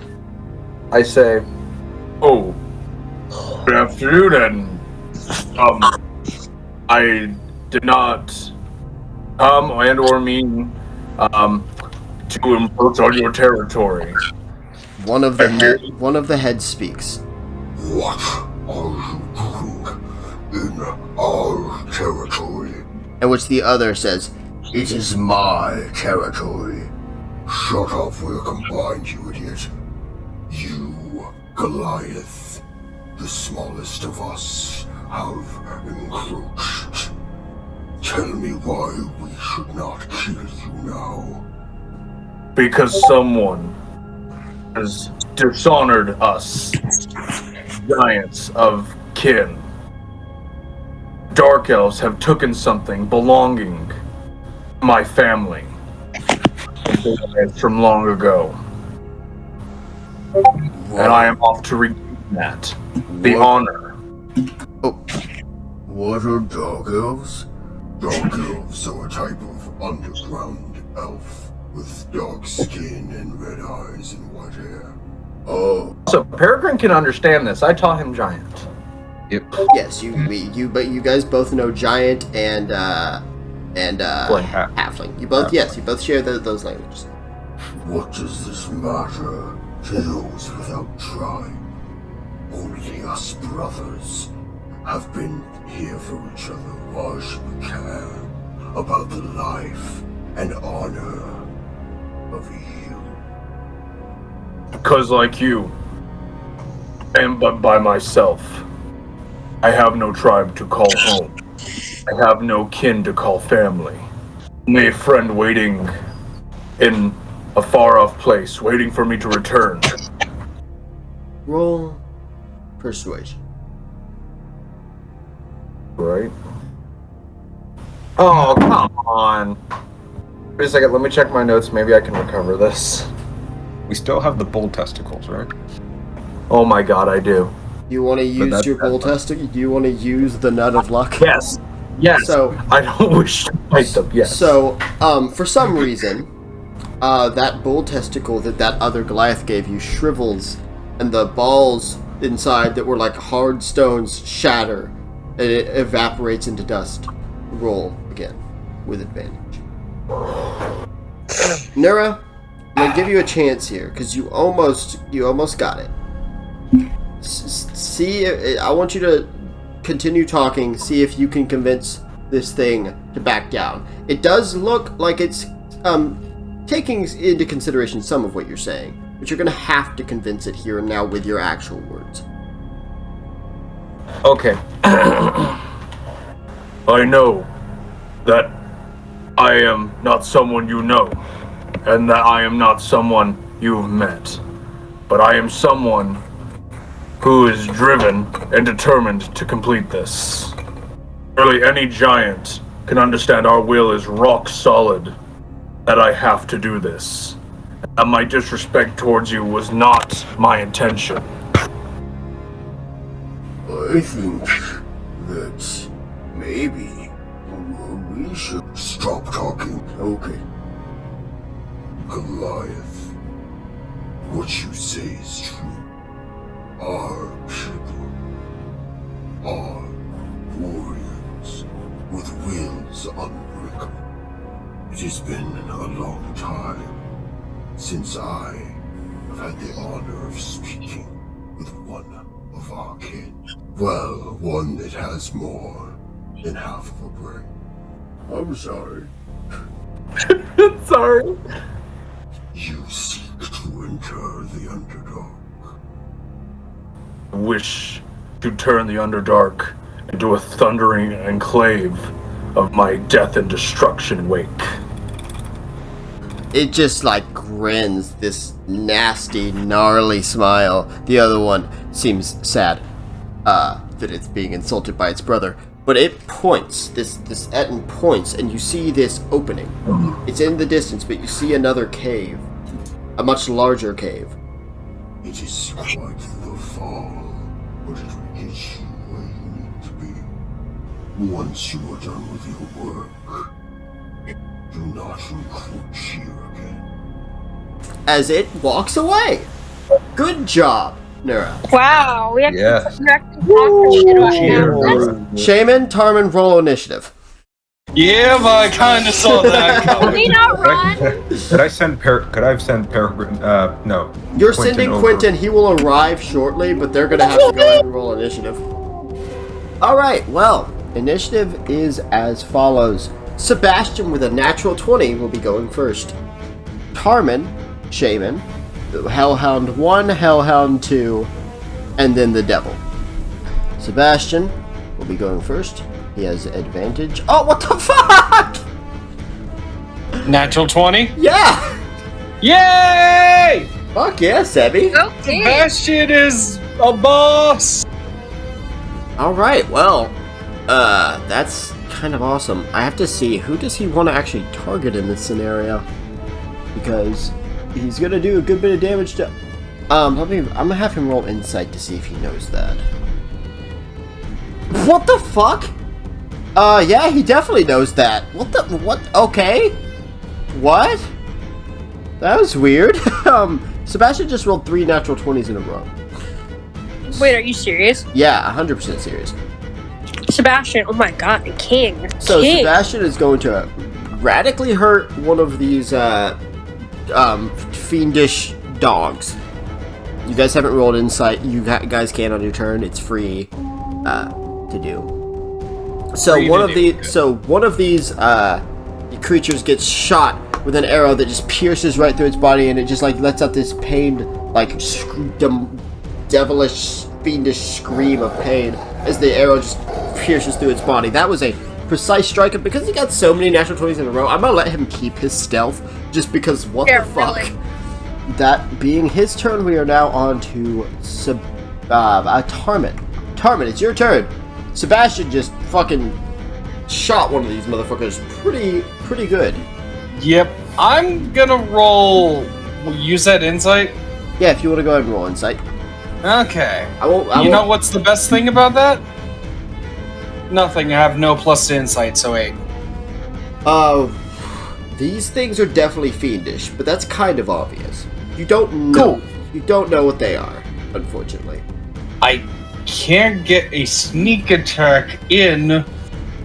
Speaker 5: I say, oh, good afternoon, and I did not come and or mean to encroach on your territory.
Speaker 1: One of the heads speaks.
Speaker 7: What are you doing in our territory?
Speaker 1: And which the other says,
Speaker 7: It is my territory. Shut up for your combined, you idiot. You, Goliath, the smallest of us, have encroached. Tell me why we should not kill you now.
Speaker 5: Because someone has dishonored us, giants of kin. Dark elves have taken something belonging to my family from long ago. And I am off to regain that. The honor.
Speaker 1: oh,
Speaker 7: What are dark elves? Dark elves are a type of underground elf with dark skin and red eyes and white hair. Oh,
Speaker 5: So Peregrine can understand this. I taught him giant.
Speaker 4: Yep.
Speaker 1: yes, but you guys both know Giant and Halfling. You both share those languages.
Speaker 7: what does this matter to those without tribe? Only us brothers have been here for each other. Why should we care about the life and honor of you?
Speaker 5: Because like you, and but by myself, I have no tribe to call home. I have no kin to call family. Only a friend waiting in a far-off place, waiting for me to return.
Speaker 1: Roll persuasion.
Speaker 5: Right? Oh, come on. Wait a second, let me check my notes. Maybe I can recover this.
Speaker 4: We still have the bull testicles, right?
Speaker 5: Oh my god, I do.
Speaker 1: You want to use your bull testicle? Do you want to use the nut of luck?
Speaker 5: Yes. Yes.
Speaker 1: So
Speaker 5: I don't wish to fight them. Yes.
Speaker 1: So, for some reason, that bull testicle that other Goliath gave you shrivels, and the balls inside that were like hard stones shatter, and it evaporates into dust. Roll again with advantage. Nura, I'm gonna give you a chance here because you almost got it. See, I want you to continue talking. See if you can convince this thing to back down. It does look like it's taking into consideration some of what you're saying, but you're gonna have to convince it here and now with your actual words.
Speaker 5: Okay. I know that I am not someone you know, and that I am not someone you've met, but I am someone who is driven and determined to complete this. Surely any giant can understand our will is rock solid, that I have to do this. And my disrespect towards you was not my intention.
Speaker 7: I think that maybe we should stop talking. Okay. Goliath, what you say is true. Our people are warriors with wills unbreakable. It has been a long time since I have had the honor of speaking with one of our kin. Well, one that has more than half of a brain. I'm sorry.
Speaker 5: Sorry.
Speaker 7: You seek to enter the Underdark.
Speaker 5: Wish to turn the Underdark into a thundering enclave of my death and destruction wake.
Speaker 1: it just like grins this nasty, gnarly smile. The other one seems sad that it's being insulted by its brother. But it points, this Etten points, and you see this opening. It's in the distance, but you see another cave. A much larger cave.
Speaker 7: It is quite the fall, but it will get you where you need to be. Once you are done with your work, do not recruit here again.
Speaker 1: As it walks away. Good job, Nura.
Speaker 6: Wow, we have
Speaker 4: Yes.
Speaker 6: to talk right now.
Speaker 1: Shaman, Tarman, roll initiative.
Speaker 2: Yeah, but I kind of saw that
Speaker 6: Can we
Speaker 2: coming.
Speaker 6: not run?
Speaker 4: Could I send Could I send Peregrine? No.
Speaker 1: You're
Speaker 4: Quentin
Speaker 1: sending
Speaker 4: over.
Speaker 1: Quentin. He will arrive shortly, but they're gonna have to go ahead and roll initiative. Alright, well, initiative is as follows. Sebastian with a natural 20 will be going first. Tarman, Shaman, Hellhound 1, Hellhound 2, and then the Devil. Sebastian will be going first. He has advantage. Oh, what the fuck?
Speaker 2: Natural 20.
Speaker 1: Yeah!
Speaker 2: Yay!
Speaker 1: Fuck yeah, Sebi.
Speaker 6: Okay.
Speaker 2: That shit is a boss.
Speaker 1: Alright, well, that's kind of awesome. I have to see, who does he want to actually target in this scenario? Because he's gonna do a good bit of damage to... I'm gonna have him roll insight to see if he knows that. What the fuck? Yeah, he definitely knows that. What? Okay. What? That was weird. Sebastian just rolled 3 natural 20s in a row.
Speaker 3: Wait, are you serious?
Speaker 1: Yeah, 100% serious.
Speaker 3: Sebastian, oh my god, the king.
Speaker 1: So
Speaker 3: King.
Speaker 1: Sebastian is going to radically hurt one of these fiendish dogs. You guys haven't rolled insight. You guys can on your turn. It's free to do. So
Speaker 2: Free
Speaker 1: one
Speaker 2: to
Speaker 1: of
Speaker 2: do.
Speaker 1: one of these creatures gets shot with an arrow that just pierces right through its body, and it just like lets out this pained, like devilish, fiendish scream of pain as the arrow just pierces through its body. That was a precise strike, and because he got so many natural 20s in a row, I'm gonna let him keep his stealth, just because what
Speaker 3: Yeah,
Speaker 1: the fuck.
Speaker 3: really.
Speaker 1: That being his turn, we are now on to Tarman. Tarman, it's your turn. Sebastian just fucking shot one of these motherfuckers pretty good.
Speaker 2: Yep. I'm gonna roll. Use that insight.
Speaker 1: Yeah, if you want to go ahead and roll insight.
Speaker 2: Okay.
Speaker 1: I won't.
Speaker 2: You know what's the best thing about that? Nothing. I have no plus to insight, so 8.
Speaker 1: These things are definitely fiendish, but that's kind of obvious. You don't know.
Speaker 2: Cool.
Speaker 1: You don't know what they are, unfortunately.
Speaker 2: I can't get a sneak attack in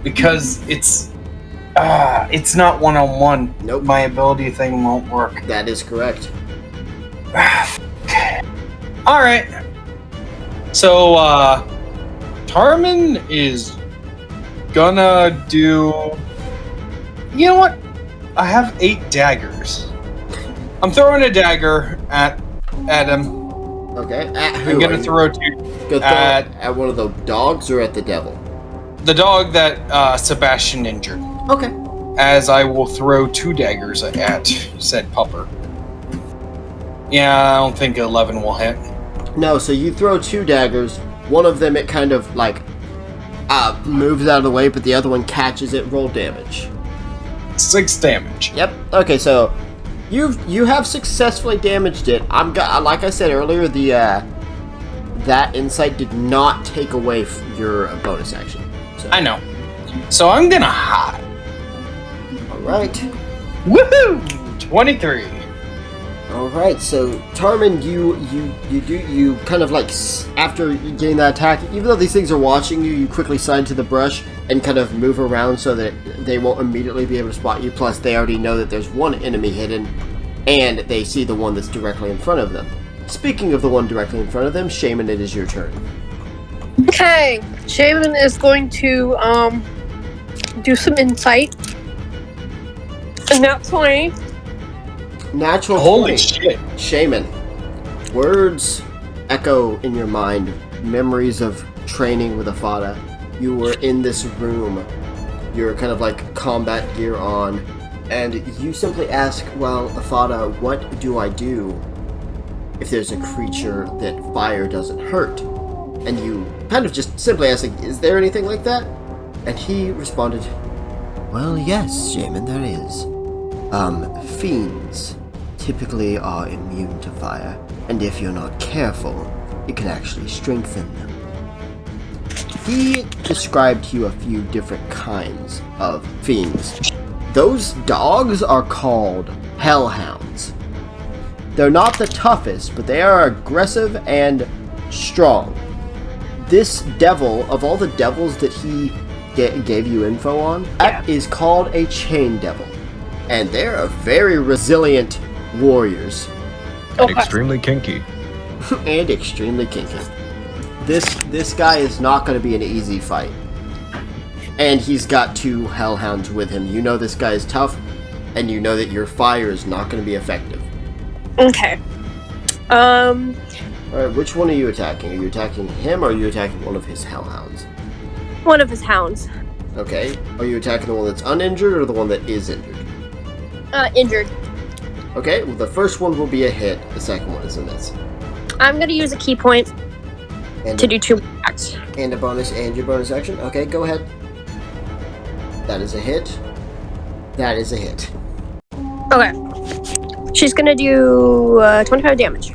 Speaker 2: because it's not 1-on-1.
Speaker 1: Nope.
Speaker 2: My ability thing won't work.
Speaker 1: That is correct.
Speaker 2: All right. So Tarman is gonna do. You know what? I have 8 daggers. I'm throwing a dagger at him.
Speaker 1: Okay. At who?
Speaker 2: I'm gonna
Speaker 1: Are
Speaker 2: throw 2
Speaker 1: you gonna throw at one of the dogs or at the devil?
Speaker 2: the dog that Sebastian injured.
Speaker 1: Okay.
Speaker 2: As I will throw 2 daggers at said pupper. Yeah, I don't think 11 will hit.
Speaker 1: No, so you throw 2 daggers. One of them, it kind of like moves out of the way, but the other one catches it. Roll damage.
Speaker 2: 6 damage.
Speaker 1: Yep. Okay, so you have successfully damaged it. Like I said earlier, the that insight did not take away your bonus action. So.
Speaker 2: I know. So I'm gonna hide.
Speaker 1: All right.
Speaker 2: Woohoo! 23.
Speaker 1: All right. So Tarman, you kind of like after getting that attack, even though these things are watching you, you quickly slide to the brush and kind of move around so that they won't immediately be able to spot you. Plus, they already know that there's one enemy hidden, and they see the one that's directly in front of them. Speaking of the one directly in front of them, Shaman, it is your turn.
Speaker 3: Okay, Shaman is going to do some insight. And that's 20.
Speaker 1: Natural
Speaker 2: Holy
Speaker 1: 20.
Speaker 2: shit.
Speaker 1: Shaman. Words echo in your mind. Memories of training with Afada. You were in this room. You're kind of like combat gear on. And you simply ask, well, Afada, what do I do if there's a creature that fire doesn't hurt? And you kind of just simply ask, is there anything like that? And he responded, well, yes, Shaman, there is. Fiends typically are immune to fire, and if you're not careful, it can actually strengthen them. He described to you a few different kinds of fiends. Those dogs are called hellhounds. They're not the toughest, but they are aggressive and strong. This devil, of all the devils that he gave you info on, that is called a chain devil. And they're very resilient warriors.
Speaker 4: And extremely kinky.
Speaker 1: And extremely kinky. This guy is not going to be an easy fight. And he's got 2 hellhounds with him. You know this guy is tough, and you know that your fire is not going to be effective.
Speaker 3: Okay.
Speaker 1: Alright, which one are you attacking? Are you attacking him, or are you attacking one of his hellhounds?
Speaker 3: One of his hounds.
Speaker 1: Okay. Are you attacking the one that's uninjured, or the one that is injured?
Speaker 3: Injured.
Speaker 1: Okay, well the first one will be a hit, the second one is a miss.
Speaker 3: I'm gonna use a key point
Speaker 1: And
Speaker 3: to do 2 attacks.
Speaker 1: And a bonus, and your bonus action? Okay, go ahead. That is a hit. That is a hit.
Speaker 3: Okay. She's gonna do 25 damage.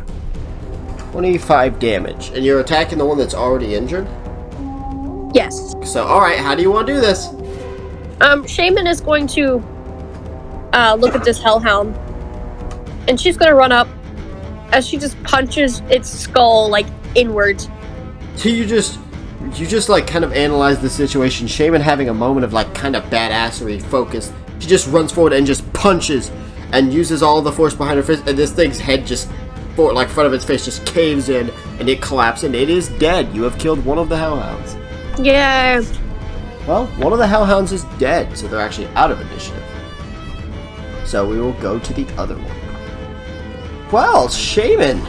Speaker 1: 25 damage. And you're attacking the one that's already injured?
Speaker 3: Yes.
Speaker 1: So, alright, how do you want to do this?
Speaker 3: Shaman is going to look at this hellhound, and she's gonna run up as she just punches its skull, like, inwards.
Speaker 1: So you just like kind of analyze the situation. Shaman having a moment of like kind of badassery focus. She just runs forward and just punches and uses all the force behind her fist, and this thing's head just front of its face just caves in and it collapses and it is dead. You have killed one of the hellhounds.
Speaker 3: Yeah.
Speaker 1: Well, one of the hellhounds is dead, so they're actually out of initiative. So we will go to the other one. Well, Shaman,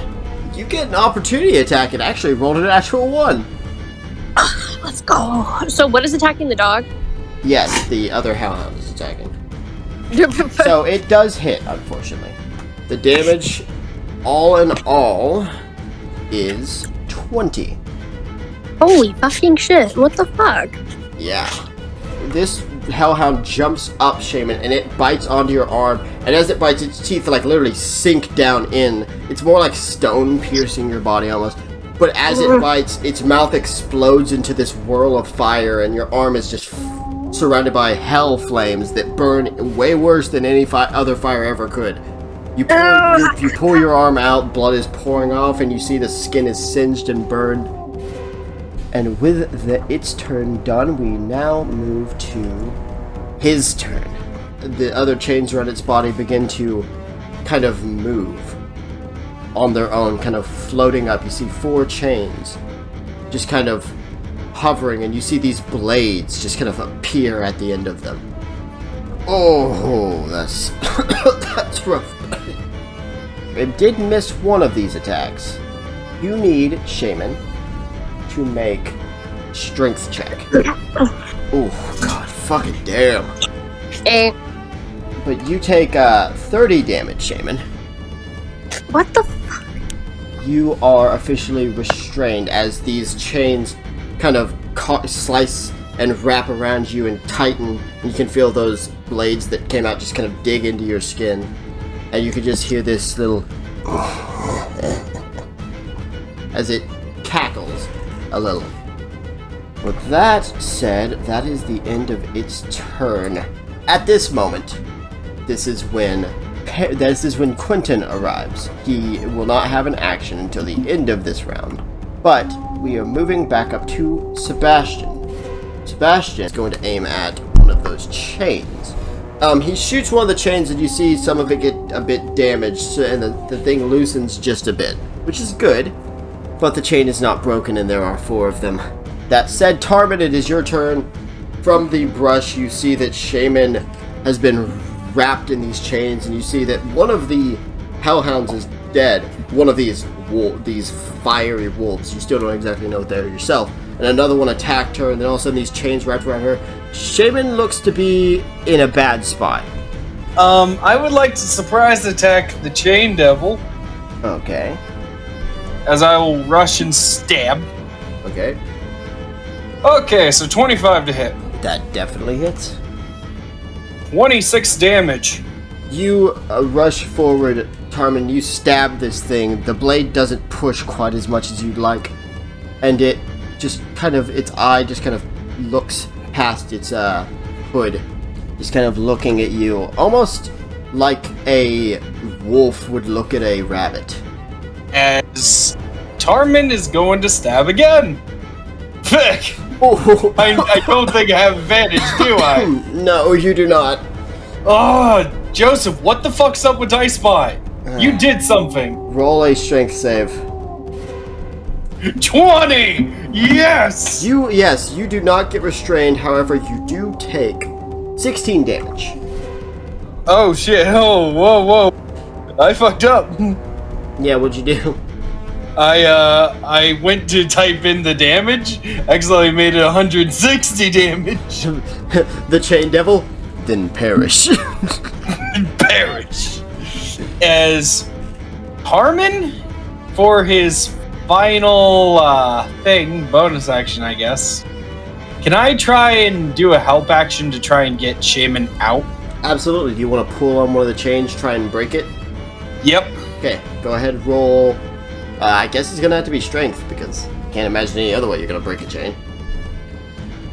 Speaker 1: you get an opportunity attack. It actually rolled an actual 1.
Speaker 3: Let's go. So what is attacking the dog?
Speaker 1: Yes, the other hellhound is attacking. So it does hit, unfortunately. The damage, all in all, is 20.
Speaker 3: Holy fucking shit. What the fuck?
Speaker 1: Yeah. This hellhound jumps up, Shaman, and it bites onto your arm. And as it bites, its teeth like literally sink down in. It's more like stone piercing your body almost. But as it bites, its mouth explodes into this whirl of fire, and your arm is just surrounded by hell flames that burn way worse than any other fire ever could. You pull your arm out, blood is pouring off, and you see the skin is singed and burned. And with its turn done, we now move to his turn. The other chains around its body begin to kind of move on their own, kind of floating up. You see 4 chains just kind of hovering, and you see these blades just kind of appear at the end of them. Oh, that's that's rough. It did miss one of these attacks. You need, Shaman, to make strength check. Oh, God, fucking damn. But you take 30 damage, Shaman.
Speaker 3: What the fuck?
Speaker 1: You are officially restrained as these chains kind of slice and wrap around you and tighten, and you can feel those blades that came out just kind of dig into your skin, and you can just hear this little as it cackles a little. With that said, that is the end of its turn. At this moment, this is when Quentin arrives. He will not have an action until the end of this round. But we are moving back up to Sebastian. Sebastian is going to aim at one of those chains. He shoots one of the chains, and you see some of it get a bit damaged, and the thing loosens just a bit, which is good. But the chain is not broken, and there are 4 of them. That said, Tarman, it is your turn. From the brush, you see that Shaman has been wrapped in these chains, and you see that one of the hellhounds is dead. One of these fiery wolves. You still don't exactly know what they are yourself. And another one attacked her, and then all of a sudden these chains wrapped around her. Shaman looks to be in a bad spot.
Speaker 2: I would like to surprise attack the Chain Devil
Speaker 1: Okay.
Speaker 2: as I will rush and stab.
Speaker 1: Okay.
Speaker 2: Okay, so 25 to hit.
Speaker 1: That definitely hits.
Speaker 2: 26 damage.
Speaker 1: You rush forward, Tarmin. You stab this thing. The blade doesn't push quite as much as you'd like, and it just kind of, its eye just kind of looks past its hood, just kind of looking at you, almost like a wolf would look at a rabbit.
Speaker 2: As Tarmin is going to stab again. Vic!
Speaker 1: Oh,
Speaker 2: I don't think I have advantage, do I?
Speaker 1: no, you do not.
Speaker 2: Oh, Joseph, what the fuck's up with Dice Spy? You did something.
Speaker 1: Roll a strength save.
Speaker 2: 20! Yes!
Speaker 1: Yes, you do not get restrained. However, you do take 16 damage.
Speaker 2: Oh shit! Oh, whoa! I fucked up.
Speaker 1: Yeah, what'd you do?
Speaker 2: I went to type in the damage. Actually, made it 160 damage.
Speaker 1: The Chain Devil? Then perish.
Speaker 2: Perish. As Harmon, for his final bonus action, I guess. Can I try and do a help action to try and get Shaman out?
Speaker 1: Absolutely. Do you want to pull on one of the chains, try and break it?
Speaker 2: Yep.
Speaker 1: Okay, go ahead, roll. I guess it's gonna have to be strength, because I can't imagine any other way you're gonna break a chain.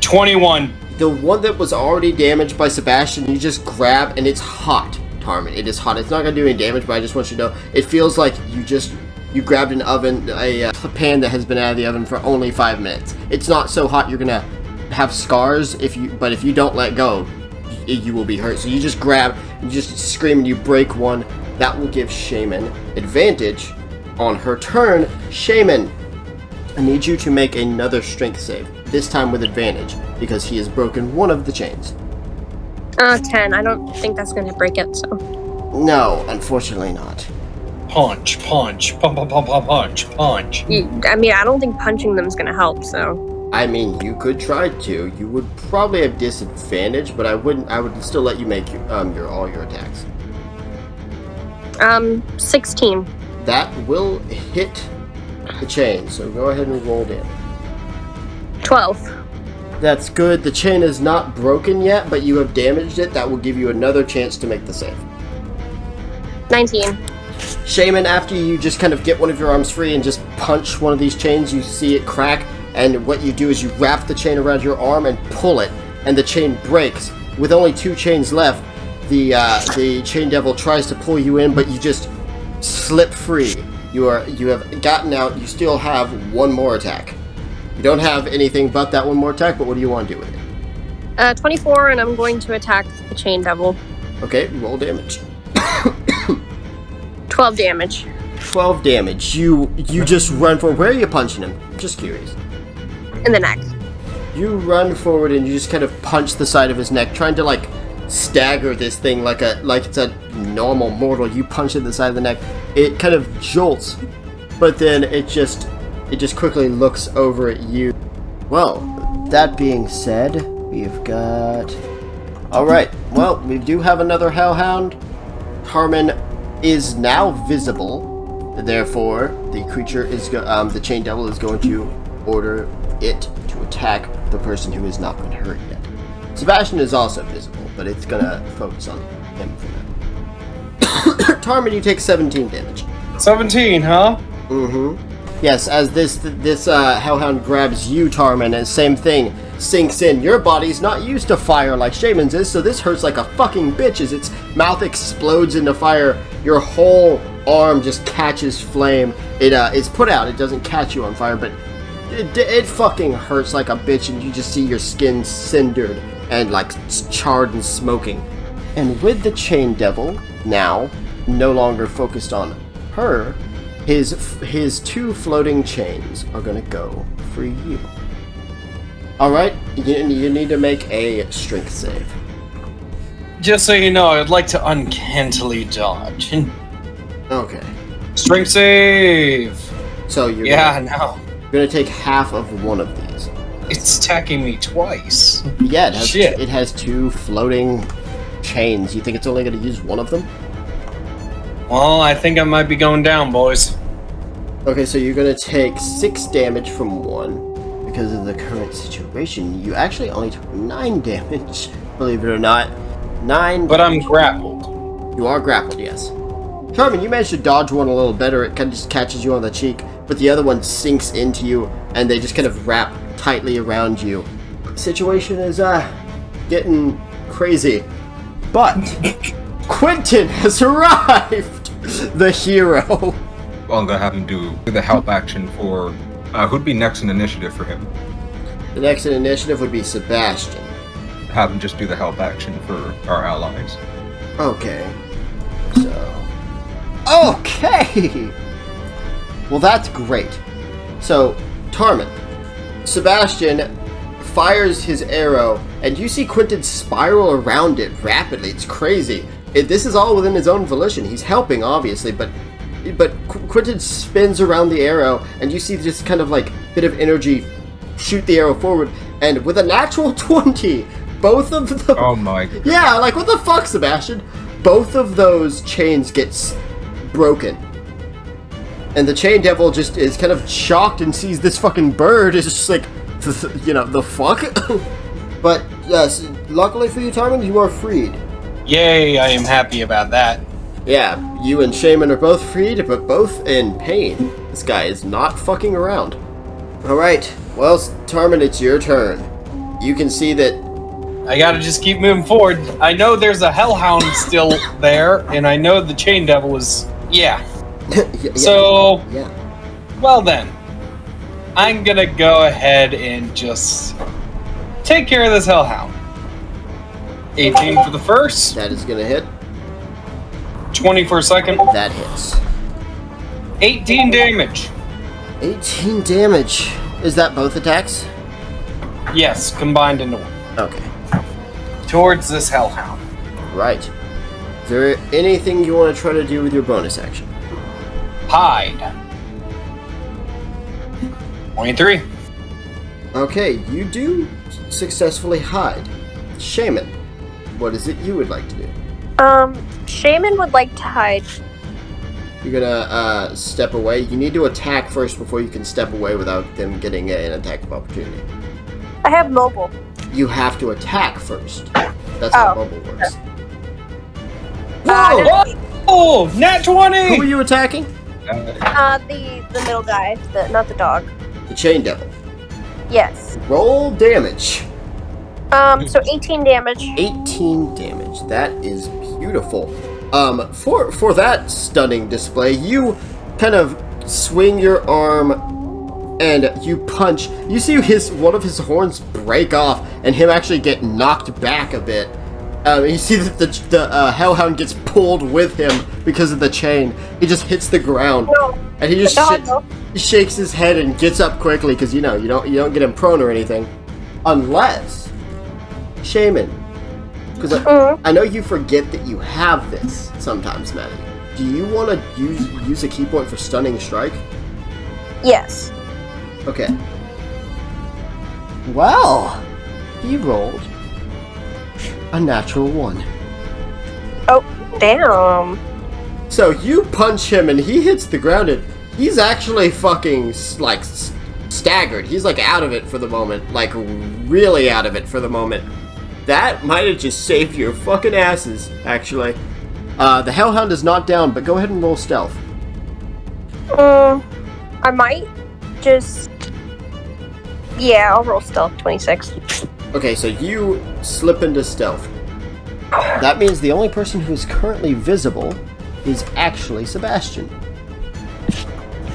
Speaker 2: 21.
Speaker 1: The one that was already damaged by Sebastian, you just grab, and it's hot, Tarmin. It is hot. It's not gonna do any damage, but I just want you to know, it feels like you grabbed an oven, a pan that has been out of the oven for only 5 minutes. It's not so hot you're gonna have scars, but if you don't let go, you will be hurt. So you just grab, you just scream, and you break one. That will give Shaman advantage on her turn. Shaman, I need you to make another strength save, this time with advantage, because he has broken one of the chains.
Speaker 3: 10. I don't think that's gonna break it, so.
Speaker 1: No, unfortunately not.
Speaker 2: Punch. Punch.
Speaker 3: I mean, I don't think punching them is gonna help, so.
Speaker 1: I mean, you could try to. You would probably have disadvantage, but I would still let you make all your attacks.
Speaker 3: 16.
Speaker 1: That will hit the chain, so go ahead and roll damage.
Speaker 3: 12.
Speaker 1: That's good. The chain is not broken yet, but you have damaged it. That will give you another chance to make the save.
Speaker 3: 19.
Speaker 1: Shaman, after you just kind of get one of your arms free and just punch one of these chains, you see it crack, and what you do is you wrap the chain around your arm and pull it, and the chain breaks. With only 2 chains left, the Chain Devil tries to pull you in, but you just slip free. You have gotten out. You still have one more attack. You don't have anything but that one more attack, but what do you want to do with it?
Speaker 3: 24, and I'm going to attack the Chain Devil.
Speaker 1: Okay, roll damage.
Speaker 3: 12 damage.
Speaker 1: 12 damage. You just run forward. Where are you punching him? Just curious.
Speaker 3: In the neck.
Speaker 1: You run forward and you just kind of punch the side of his neck, trying to like stagger this thing like it's a normal mortal. You punch it in the side of the neck. It kind of jolts, but then it just quickly looks over at you. Well, that being said, we've got... Alright, well, we do have another Hellhound. Harmon is now visible, therefore the creature is the Chain Devil is going to order it to attack the person who has not been hurt yet. Sebastian is also visible, but it's gonna focus on him for now. Tarmin, you take 17 damage.
Speaker 2: 17, huh?
Speaker 1: Mm-hmm. Yes, as this Hellhound grabs you, Tarmin, and same thing sinks in. Your body's not used to fire like Shaman's is, so this hurts like a fucking bitch as its mouth explodes into fire. Your whole arm just catches flame. It's put out. It doesn't catch you on fire, but it fucking hurts like a bitch, and you just see your skin cindered and like charred and smoking. And with the Chain Devil now no longer focused on her, his 2 floating chains are gonna go for you. Alright, you need to make a strength save.
Speaker 2: Just so you know, I'd like to uncantily dodge.
Speaker 1: Okay.
Speaker 2: Strength save!
Speaker 1: So you're gonna take half of one of these.
Speaker 2: It's attacking me twice.
Speaker 1: Yeah,
Speaker 2: Shit.
Speaker 1: It has 2 floating chains. You think it's only going to use one of them?
Speaker 2: Well, I think I might be going down, boys.
Speaker 1: Okay, so you're going to take 6 damage from one. Because of the current situation, you actually only took 9 damage, believe it or not. 9
Speaker 2: But I'm grappled.
Speaker 1: You are grappled, yes. Charmin, you managed to dodge one a little better. It kind of just catches you on the cheek, but the other one sinks into you, and they just kind of wrap tightly around you. Situation is, getting crazy. But Quentin has arrived! The hero.
Speaker 4: I'm gonna have him do the help action for who'd be next in initiative for him.
Speaker 1: The next in initiative would be Sebastian.
Speaker 4: Have him just do the help action for our allies.
Speaker 1: Okay. So. Okay! Well, that's great. So, Tarmin, Sebastian fires his arrow, and you see Quentin spiral around it rapidly. It's crazy. This is all within his own volition. He's helping, obviously, but Quentin spins around the arrow, and you see this kind of like bit of energy shoot the arrow forward, and with a natural 20, both of them...
Speaker 4: Oh my god.
Speaker 1: Yeah, like what the fuck, Sebastian? Both of those chains get broken. And the chain devil just is kind of shocked and sees this fucking bird is just like, you know, the fuck? But yes, luckily for you, Tarmin, you are freed.
Speaker 2: Yay, I am happy about that.
Speaker 1: Yeah, you and Shaman are both freed, but both in pain. This guy is not fucking around. Alright, well, Tarmin, it's your turn. You can see that...
Speaker 2: I gotta just keep moving forward. I know there's a hellhound still there, and I know the chain devil is... Yeah.
Speaker 1: Yeah,
Speaker 2: So...
Speaker 1: Yeah.
Speaker 2: Well then. I'm gonna go ahead and just... take care of this hellhound. 18 for the first.
Speaker 1: That is gonna hit.
Speaker 2: 20 for a second.
Speaker 1: That hits.
Speaker 2: 18 damage.
Speaker 1: 18 damage. Is that both attacks?
Speaker 2: Yes, combined into one.
Speaker 1: Okay.
Speaker 2: Towards this hellhound.
Speaker 1: Right. Is there anything you want to try to do with your bonus action?
Speaker 2: Hide. 23.
Speaker 1: Okay, you do successfully hide. Shaman, what is it you would like to do?
Speaker 3: Shaman would like to hide.
Speaker 1: You're gonna step away. You need to attack first before you can step away without them getting an attack of opportunity.
Speaker 3: I have mobile.
Speaker 1: You have to attack first. That's how mobile works.
Speaker 3: Uh,
Speaker 1: Whoa!
Speaker 2: Oh, nat 20!
Speaker 1: Who are you attacking?
Speaker 3: The middle guy, not the dog.
Speaker 1: The Chain Devil.
Speaker 3: Yes.
Speaker 1: Roll damage.
Speaker 3: So 18 damage.
Speaker 1: 18 damage. That is beautiful. For that stunning display, you kind of swing your arm and you punch. You see one of his horns break off and him actually get knocked back a bit. You see that the hellhound gets pulled with him because of the chain. He just hits the ground, and he just he shakes his head and gets up quickly because you don't get him prone or anything, unless Shaman. Because I know you forget that you have this sometimes, Maddie. Do you want to use a key point for stunning strike?
Speaker 3: Yes.
Speaker 1: Okay. Well, he rolled a natural 1.
Speaker 3: Oh, damn.
Speaker 1: So you punch him and he hits the ground and he's actually fucking like staggered. He's like out of it for the moment, like really out of it for the moment. That might have just saved your fucking asses, actually. The hellhound is not down, but go ahead and roll stealth.
Speaker 3: I might just... Yeah, I'll roll stealth, 26.
Speaker 1: Okay, so you slip into stealth. That means the only person who is currently visible is actually Sebastian.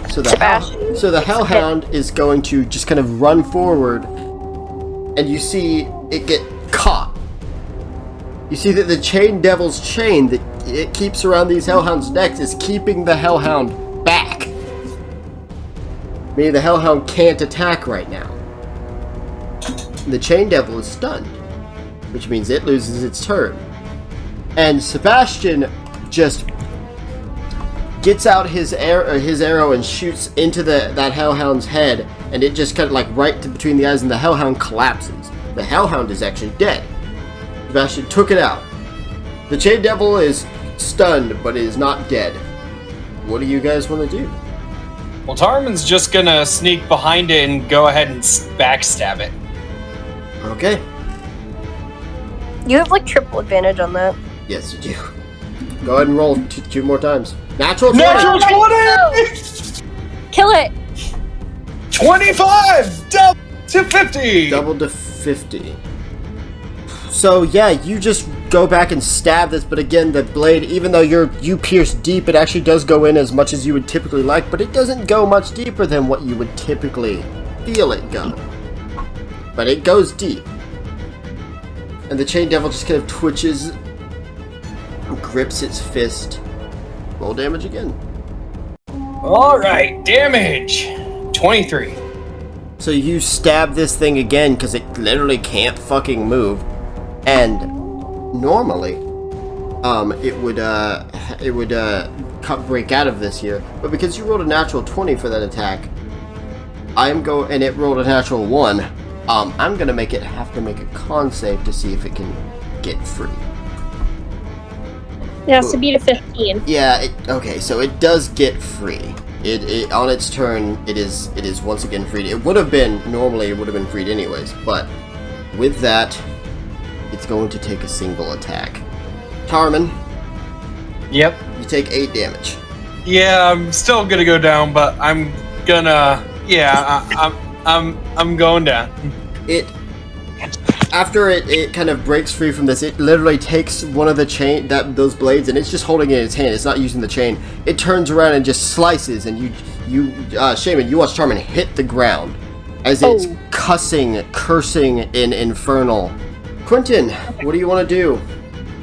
Speaker 1: So the hellhound is going to just kind of run forward, and you see it get caught. You see that the chain devil's chain that it keeps around these hellhounds' necks is keeping the hellhound back. Meaning the hellhound can't attack right now. The chain devil is stunned, which means it loses its turn. And Sebastian just gets out his arrow and shoots into that hellhound's head, and it just kind of like right between the eyes, and the hellhound collapses. The hellhound is actually dead. Sebastian took it out. The Chain Devil is stunned, but is not dead. What do you guys want to do?
Speaker 2: Well, Tarman's just gonna sneak behind it and go ahead and backstab it.
Speaker 1: Okay.
Speaker 3: You have like triple advantage on that.
Speaker 1: Yes, you do. Go ahead and roll two more times. Natural 20!
Speaker 2: Natural 20!
Speaker 3: Kill it!
Speaker 2: 25! Double to 50!
Speaker 1: Double to 50. So yeah, you just go back and stab this, but again, the blade, even though you pierce deep, it actually does go in as much as you would typically like, but it doesn't go much deeper than what you would typically feel it go. But it goes deep. And the Chain Devil just kind of twitches, grips its fist. Roll damage again.
Speaker 2: Alright, damage! 23.
Speaker 1: So you stab this thing again because it literally can't fucking move. And normally, it would break out of this here, but because you rolled a natural 20 for that attack, and it rolled a natural 1. I'm gonna have to make a con save to see if it can get free.
Speaker 3: It has to beat a 15.
Speaker 1: Yeah. Okay. So it does get free. It on its turn, it is once again freed. It would have been freed anyways, but with that, it's going to take a single attack. Tarman.
Speaker 2: Yep.
Speaker 1: You take 8 damage.
Speaker 2: Yeah, I'm still gonna go down, but I'm gonna. Yeah, I'm going down.
Speaker 1: After it kind of breaks free from this, it literally takes one of the those blades, and it's just holding it in its hand. It's not using the chain. It turns around and just slices, and Shaman, you watch Tarman hit the ground as it's cursing in Infernal. Quentin, what do you want to do?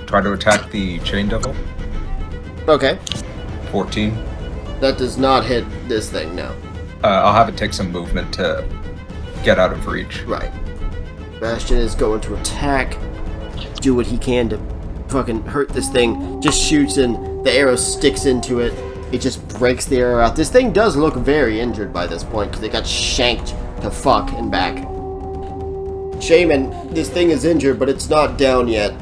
Speaker 4: Try to attack the Chain Devil.
Speaker 1: Okay.
Speaker 4: 14.
Speaker 1: That does not hit this thing, no.
Speaker 4: I'll have it take some movement to get out of reach.
Speaker 1: Right. Bastion is going to attack, do what he can to fucking hurt this thing. Just shoots and the arrow sticks into it. It just breaks the arrow out. This thing does look very injured by this point because it got shanked to fuck and back. Shaman, this thing is injured, but it's not down yet.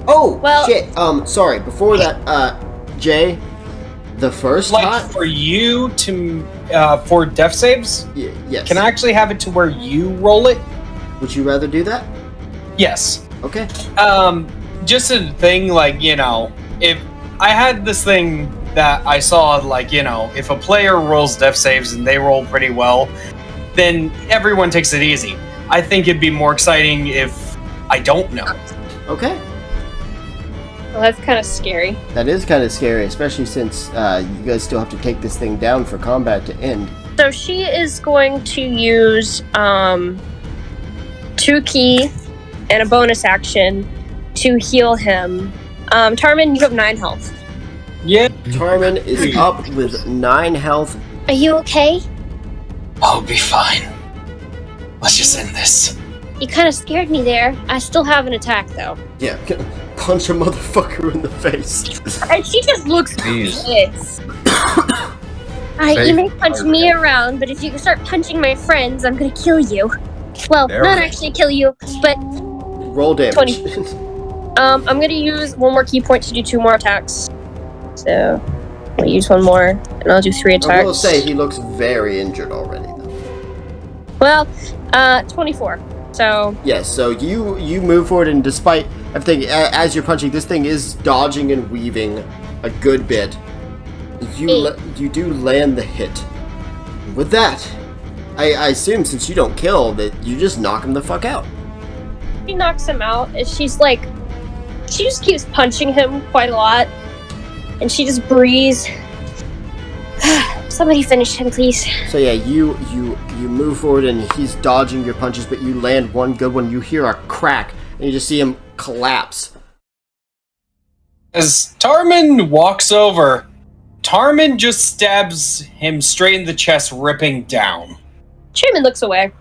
Speaker 1: Oh, well, shit. Sorry. Before that, Jay, the first time...
Speaker 2: for you to, for death saves?
Speaker 1: Yes.
Speaker 2: Can I actually have it to where you roll it?
Speaker 1: Would you rather do that?
Speaker 2: Yes.
Speaker 1: Okay.
Speaker 2: Just a thing, like, if I had this thing that I saw, like, if a player rolls death saves and they roll pretty well, then everyone takes it easy. I think it'd be more exciting if I don't know.
Speaker 1: Okay.
Speaker 3: Well, that's kind of scary.
Speaker 1: That is kind of scary, especially since you guys still have to take this thing down for combat to end.
Speaker 3: So she is going to use 2 ki and a bonus action to heal him. Tarman, you have 9 health.
Speaker 2: Yeah.
Speaker 1: Tarman is up with 9 health.
Speaker 6: Are you okay?
Speaker 2: I'll be fine. Let's just end this.
Speaker 6: You kind of scared me there.
Speaker 3: I still have an attack, though.
Speaker 1: Yeah, punch a motherfucker in the face.
Speaker 3: And she just looks pissed.
Speaker 6: Alright, you may punch me around, but if you start punching my friends, I'm gonna kill you. Well, not actually kill you, but...
Speaker 1: Roll damage.
Speaker 3: 20. I'm gonna use 1 more key point to do 2 more attacks. So, I'll use 1 more, and I'll do 3 attacks.
Speaker 1: I will say he looks very injured already, though.
Speaker 3: Well, 24. So...
Speaker 1: Yes, so you move forward, and despite everything, as you're punching, this thing is dodging and weaving a good bit. You do land the hit. With that, I assume since you don't kill, that you just knock him the fuck out.
Speaker 3: She knocks him out, and she just keeps punching him quite a lot. And she just breathes. Somebody finish him, please.
Speaker 1: So yeah, you move forward, and he's dodging your punches, but you land one good one. You hear a crack, and you just see him collapse.
Speaker 2: As Tarman walks over, Tarman just stabs him straight in the chest, ripping down.
Speaker 3: Shaman looks away.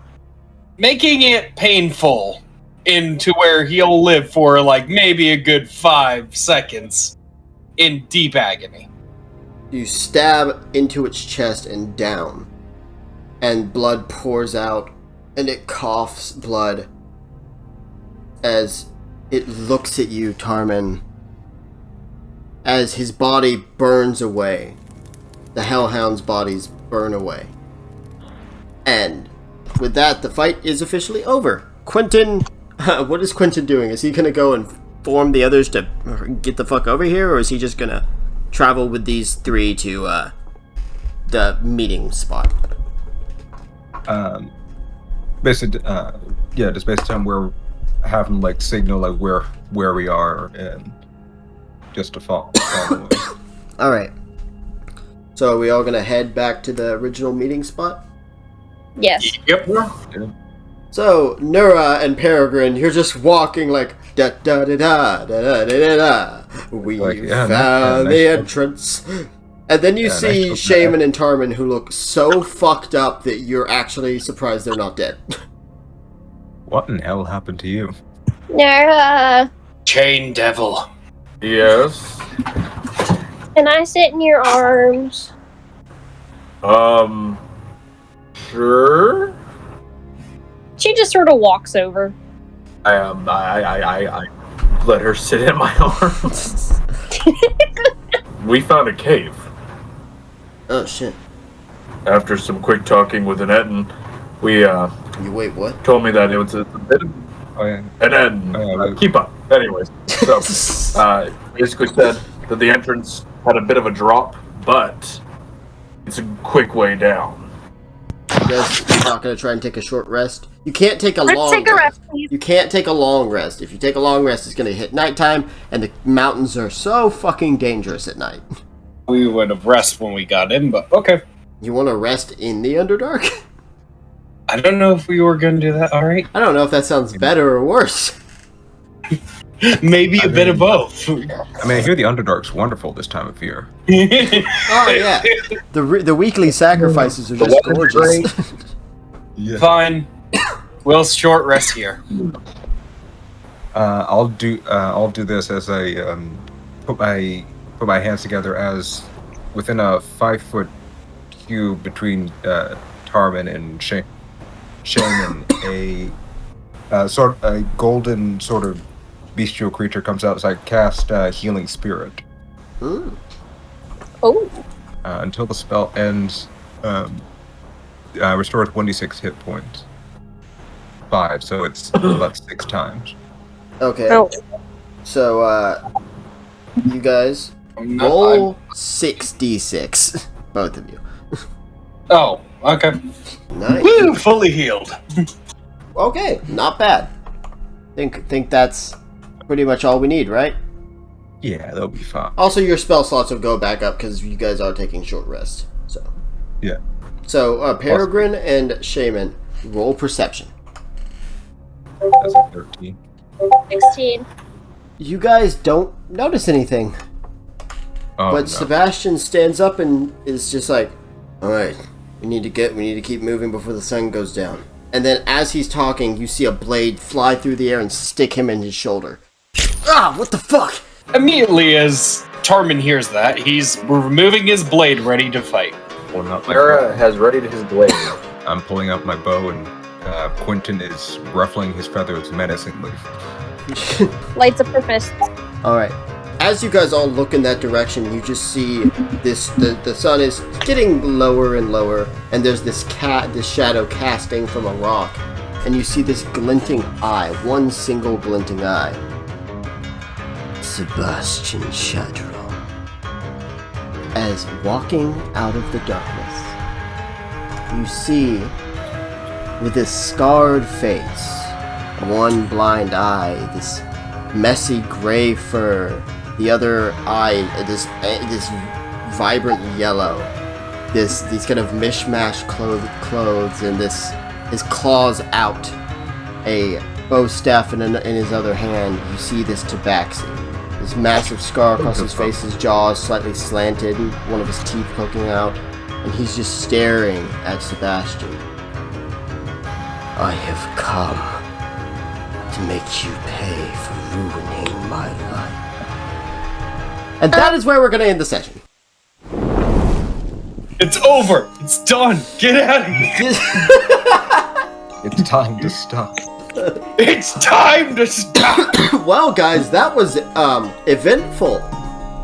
Speaker 2: Making it painful into where he'll live for like maybe a good 5 seconds in deep agony.
Speaker 1: You stab into its chest and down, and blood pours out, and it coughs blood as it looks at you, Tarman, as his body burns away. The Hellhound's bodies burn away. And with that, the fight is officially over. Quentin, what is Quentin doing? Is he going to go and form the others to get the fuck over here, or is he just going to travel with these three to the meeting spot?
Speaker 4: Basically, just based on where have them like signal like where we are and just to follow.
Speaker 1: All right. So are we all gonna head back to the original meeting spot?
Speaker 3: Yes.
Speaker 2: Yep.
Speaker 1: So Nura and Peregrine, you're just walking like da da da da da da da da. We found the entrance. And then you see Shaman and Tarman, who look so fucked up that you're actually surprised they're not dead.
Speaker 4: What in hell happened to you?
Speaker 3: Nara,
Speaker 2: Chain devil.
Speaker 5: Yes.
Speaker 3: can I sit in your arms?
Speaker 5: Sure.
Speaker 3: She just sort of walks over.
Speaker 5: I let her sit in my arms. We found a cave.
Speaker 1: Oh shit.
Speaker 5: After some quick talking with Annette, we
Speaker 1: You wait, what?
Speaker 5: told me that it was a bit of,
Speaker 4: Oh yeah.
Speaker 5: and then keep up. Anyways, so basically said that the entrance had a bit of a drop, but it's a quick way down.
Speaker 1: You guys not gonna try and take a short rest? You can't take a
Speaker 3: Let's
Speaker 1: long
Speaker 3: take a rest, please.
Speaker 1: You can't take a long rest. If you take a long rest, it's gonna hit nighttime, and the mountains are so fucking dangerous at night.
Speaker 2: We would have rest when we got in, but okay.
Speaker 1: You want to rest in the Underdark?
Speaker 2: I don't know if we were going to do that. All right.
Speaker 1: I don't know if that sounds better or worse.
Speaker 2: Maybe a bit of both.
Speaker 4: I mean, I hear the Underdark's wonderful this time of year.
Speaker 1: Oh yeah, the weekly sacrifices are just
Speaker 5: weather's
Speaker 1: gorgeous.
Speaker 4: Yeah.
Speaker 2: Fine. We'll short rest here.
Speaker 4: I'll do this as I put my hands together as within a 5-foot cube between Tarman and Shaman, a golden sort of bestial creature comes out as I cast Healing Spirit.
Speaker 1: Ooh.
Speaker 3: Oh.
Speaker 4: Until the spell ends, restores 1d6 hit points. 5, so it's about 6 times.
Speaker 1: Okay.
Speaker 3: Oh.
Speaker 1: So you guys roll 6d6, both of you.
Speaker 2: Oh, okay.
Speaker 1: Nice.
Speaker 2: Woo! Fully healed.
Speaker 1: Okay, not bad. Think that's pretty much all we need, right?
Speaker 4: Yeah, that'll be fine.
Speaker 1: Also, your spell slots will go back up because you guys are taking short rest. So.
Speaker 4: Yeah.
Speaker 1: So Peregrine and Shaman, roll perception.
Speaker 4: That's a 13.
Speaker 3: 16.
Speaker 1: You guys don't notice anything.
Speaker 4: Oh,
Speaker 1: But
Speaker 4: no.
Speaker 1: Sebastian stands up and is just like, "All right, we need to keep moving before the sun goes down." And then as he's talking, you see a blade fly through the air and stick him in his shoulder. Ah, what the fuck?
Speaker 2: Immediately as Tarman hears that, he's removing his blade, ready to fight.
Speaker 4: Well, not my
Speaker 5: Clara has readied his blade.
Speaker 4: I'm pulling out my bow, and Quentin is ruffling his feathers menacingly.
Speaker 3: Lights up her fists.
Speaker 1: All right. As you guys all look in that direction, you just see this. The sun is getting lower and lower, and there's this shadow casting from a rock, and you see this glinting eye, one single glinting eye. Sebastian Shadro. As walking out of the darkness, you see, with this scarred face, one blind eye, this messy gray fur, the other eye, this vibrant yellow, these kind of mishmash clothes, and his claws out, a bow staff in his other hand. You see this tabaxi, this massive scar across his face, his jaws slightly slanted, one of his teeth poking out, and he's just staring at Sebastian. I have come to make you pay for ruining my life. And that is where we're going to end the session.
Speaker 2: It's over. It's done. Get out of here.
Speaker 4: It's time to stop.
Speaker 2: It's time to stop.
Speaker 1: Well, guys, that was eventful.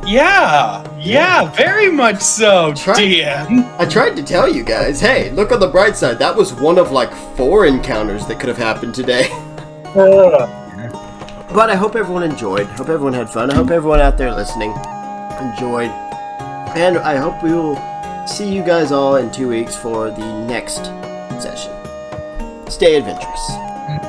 Speaker 2: Yeah, very much so, DM.
Speaker 1: I tried to tell you guys, hey, look on the bright side. That was one of like 4 encounters that could have happened today. But I hope everyone enjoyed. Hope everyone had fun. I hope everyone out there listening enjoyed. And I hope we will see you guys all in 2 weeks for the next session. Stay adventurous.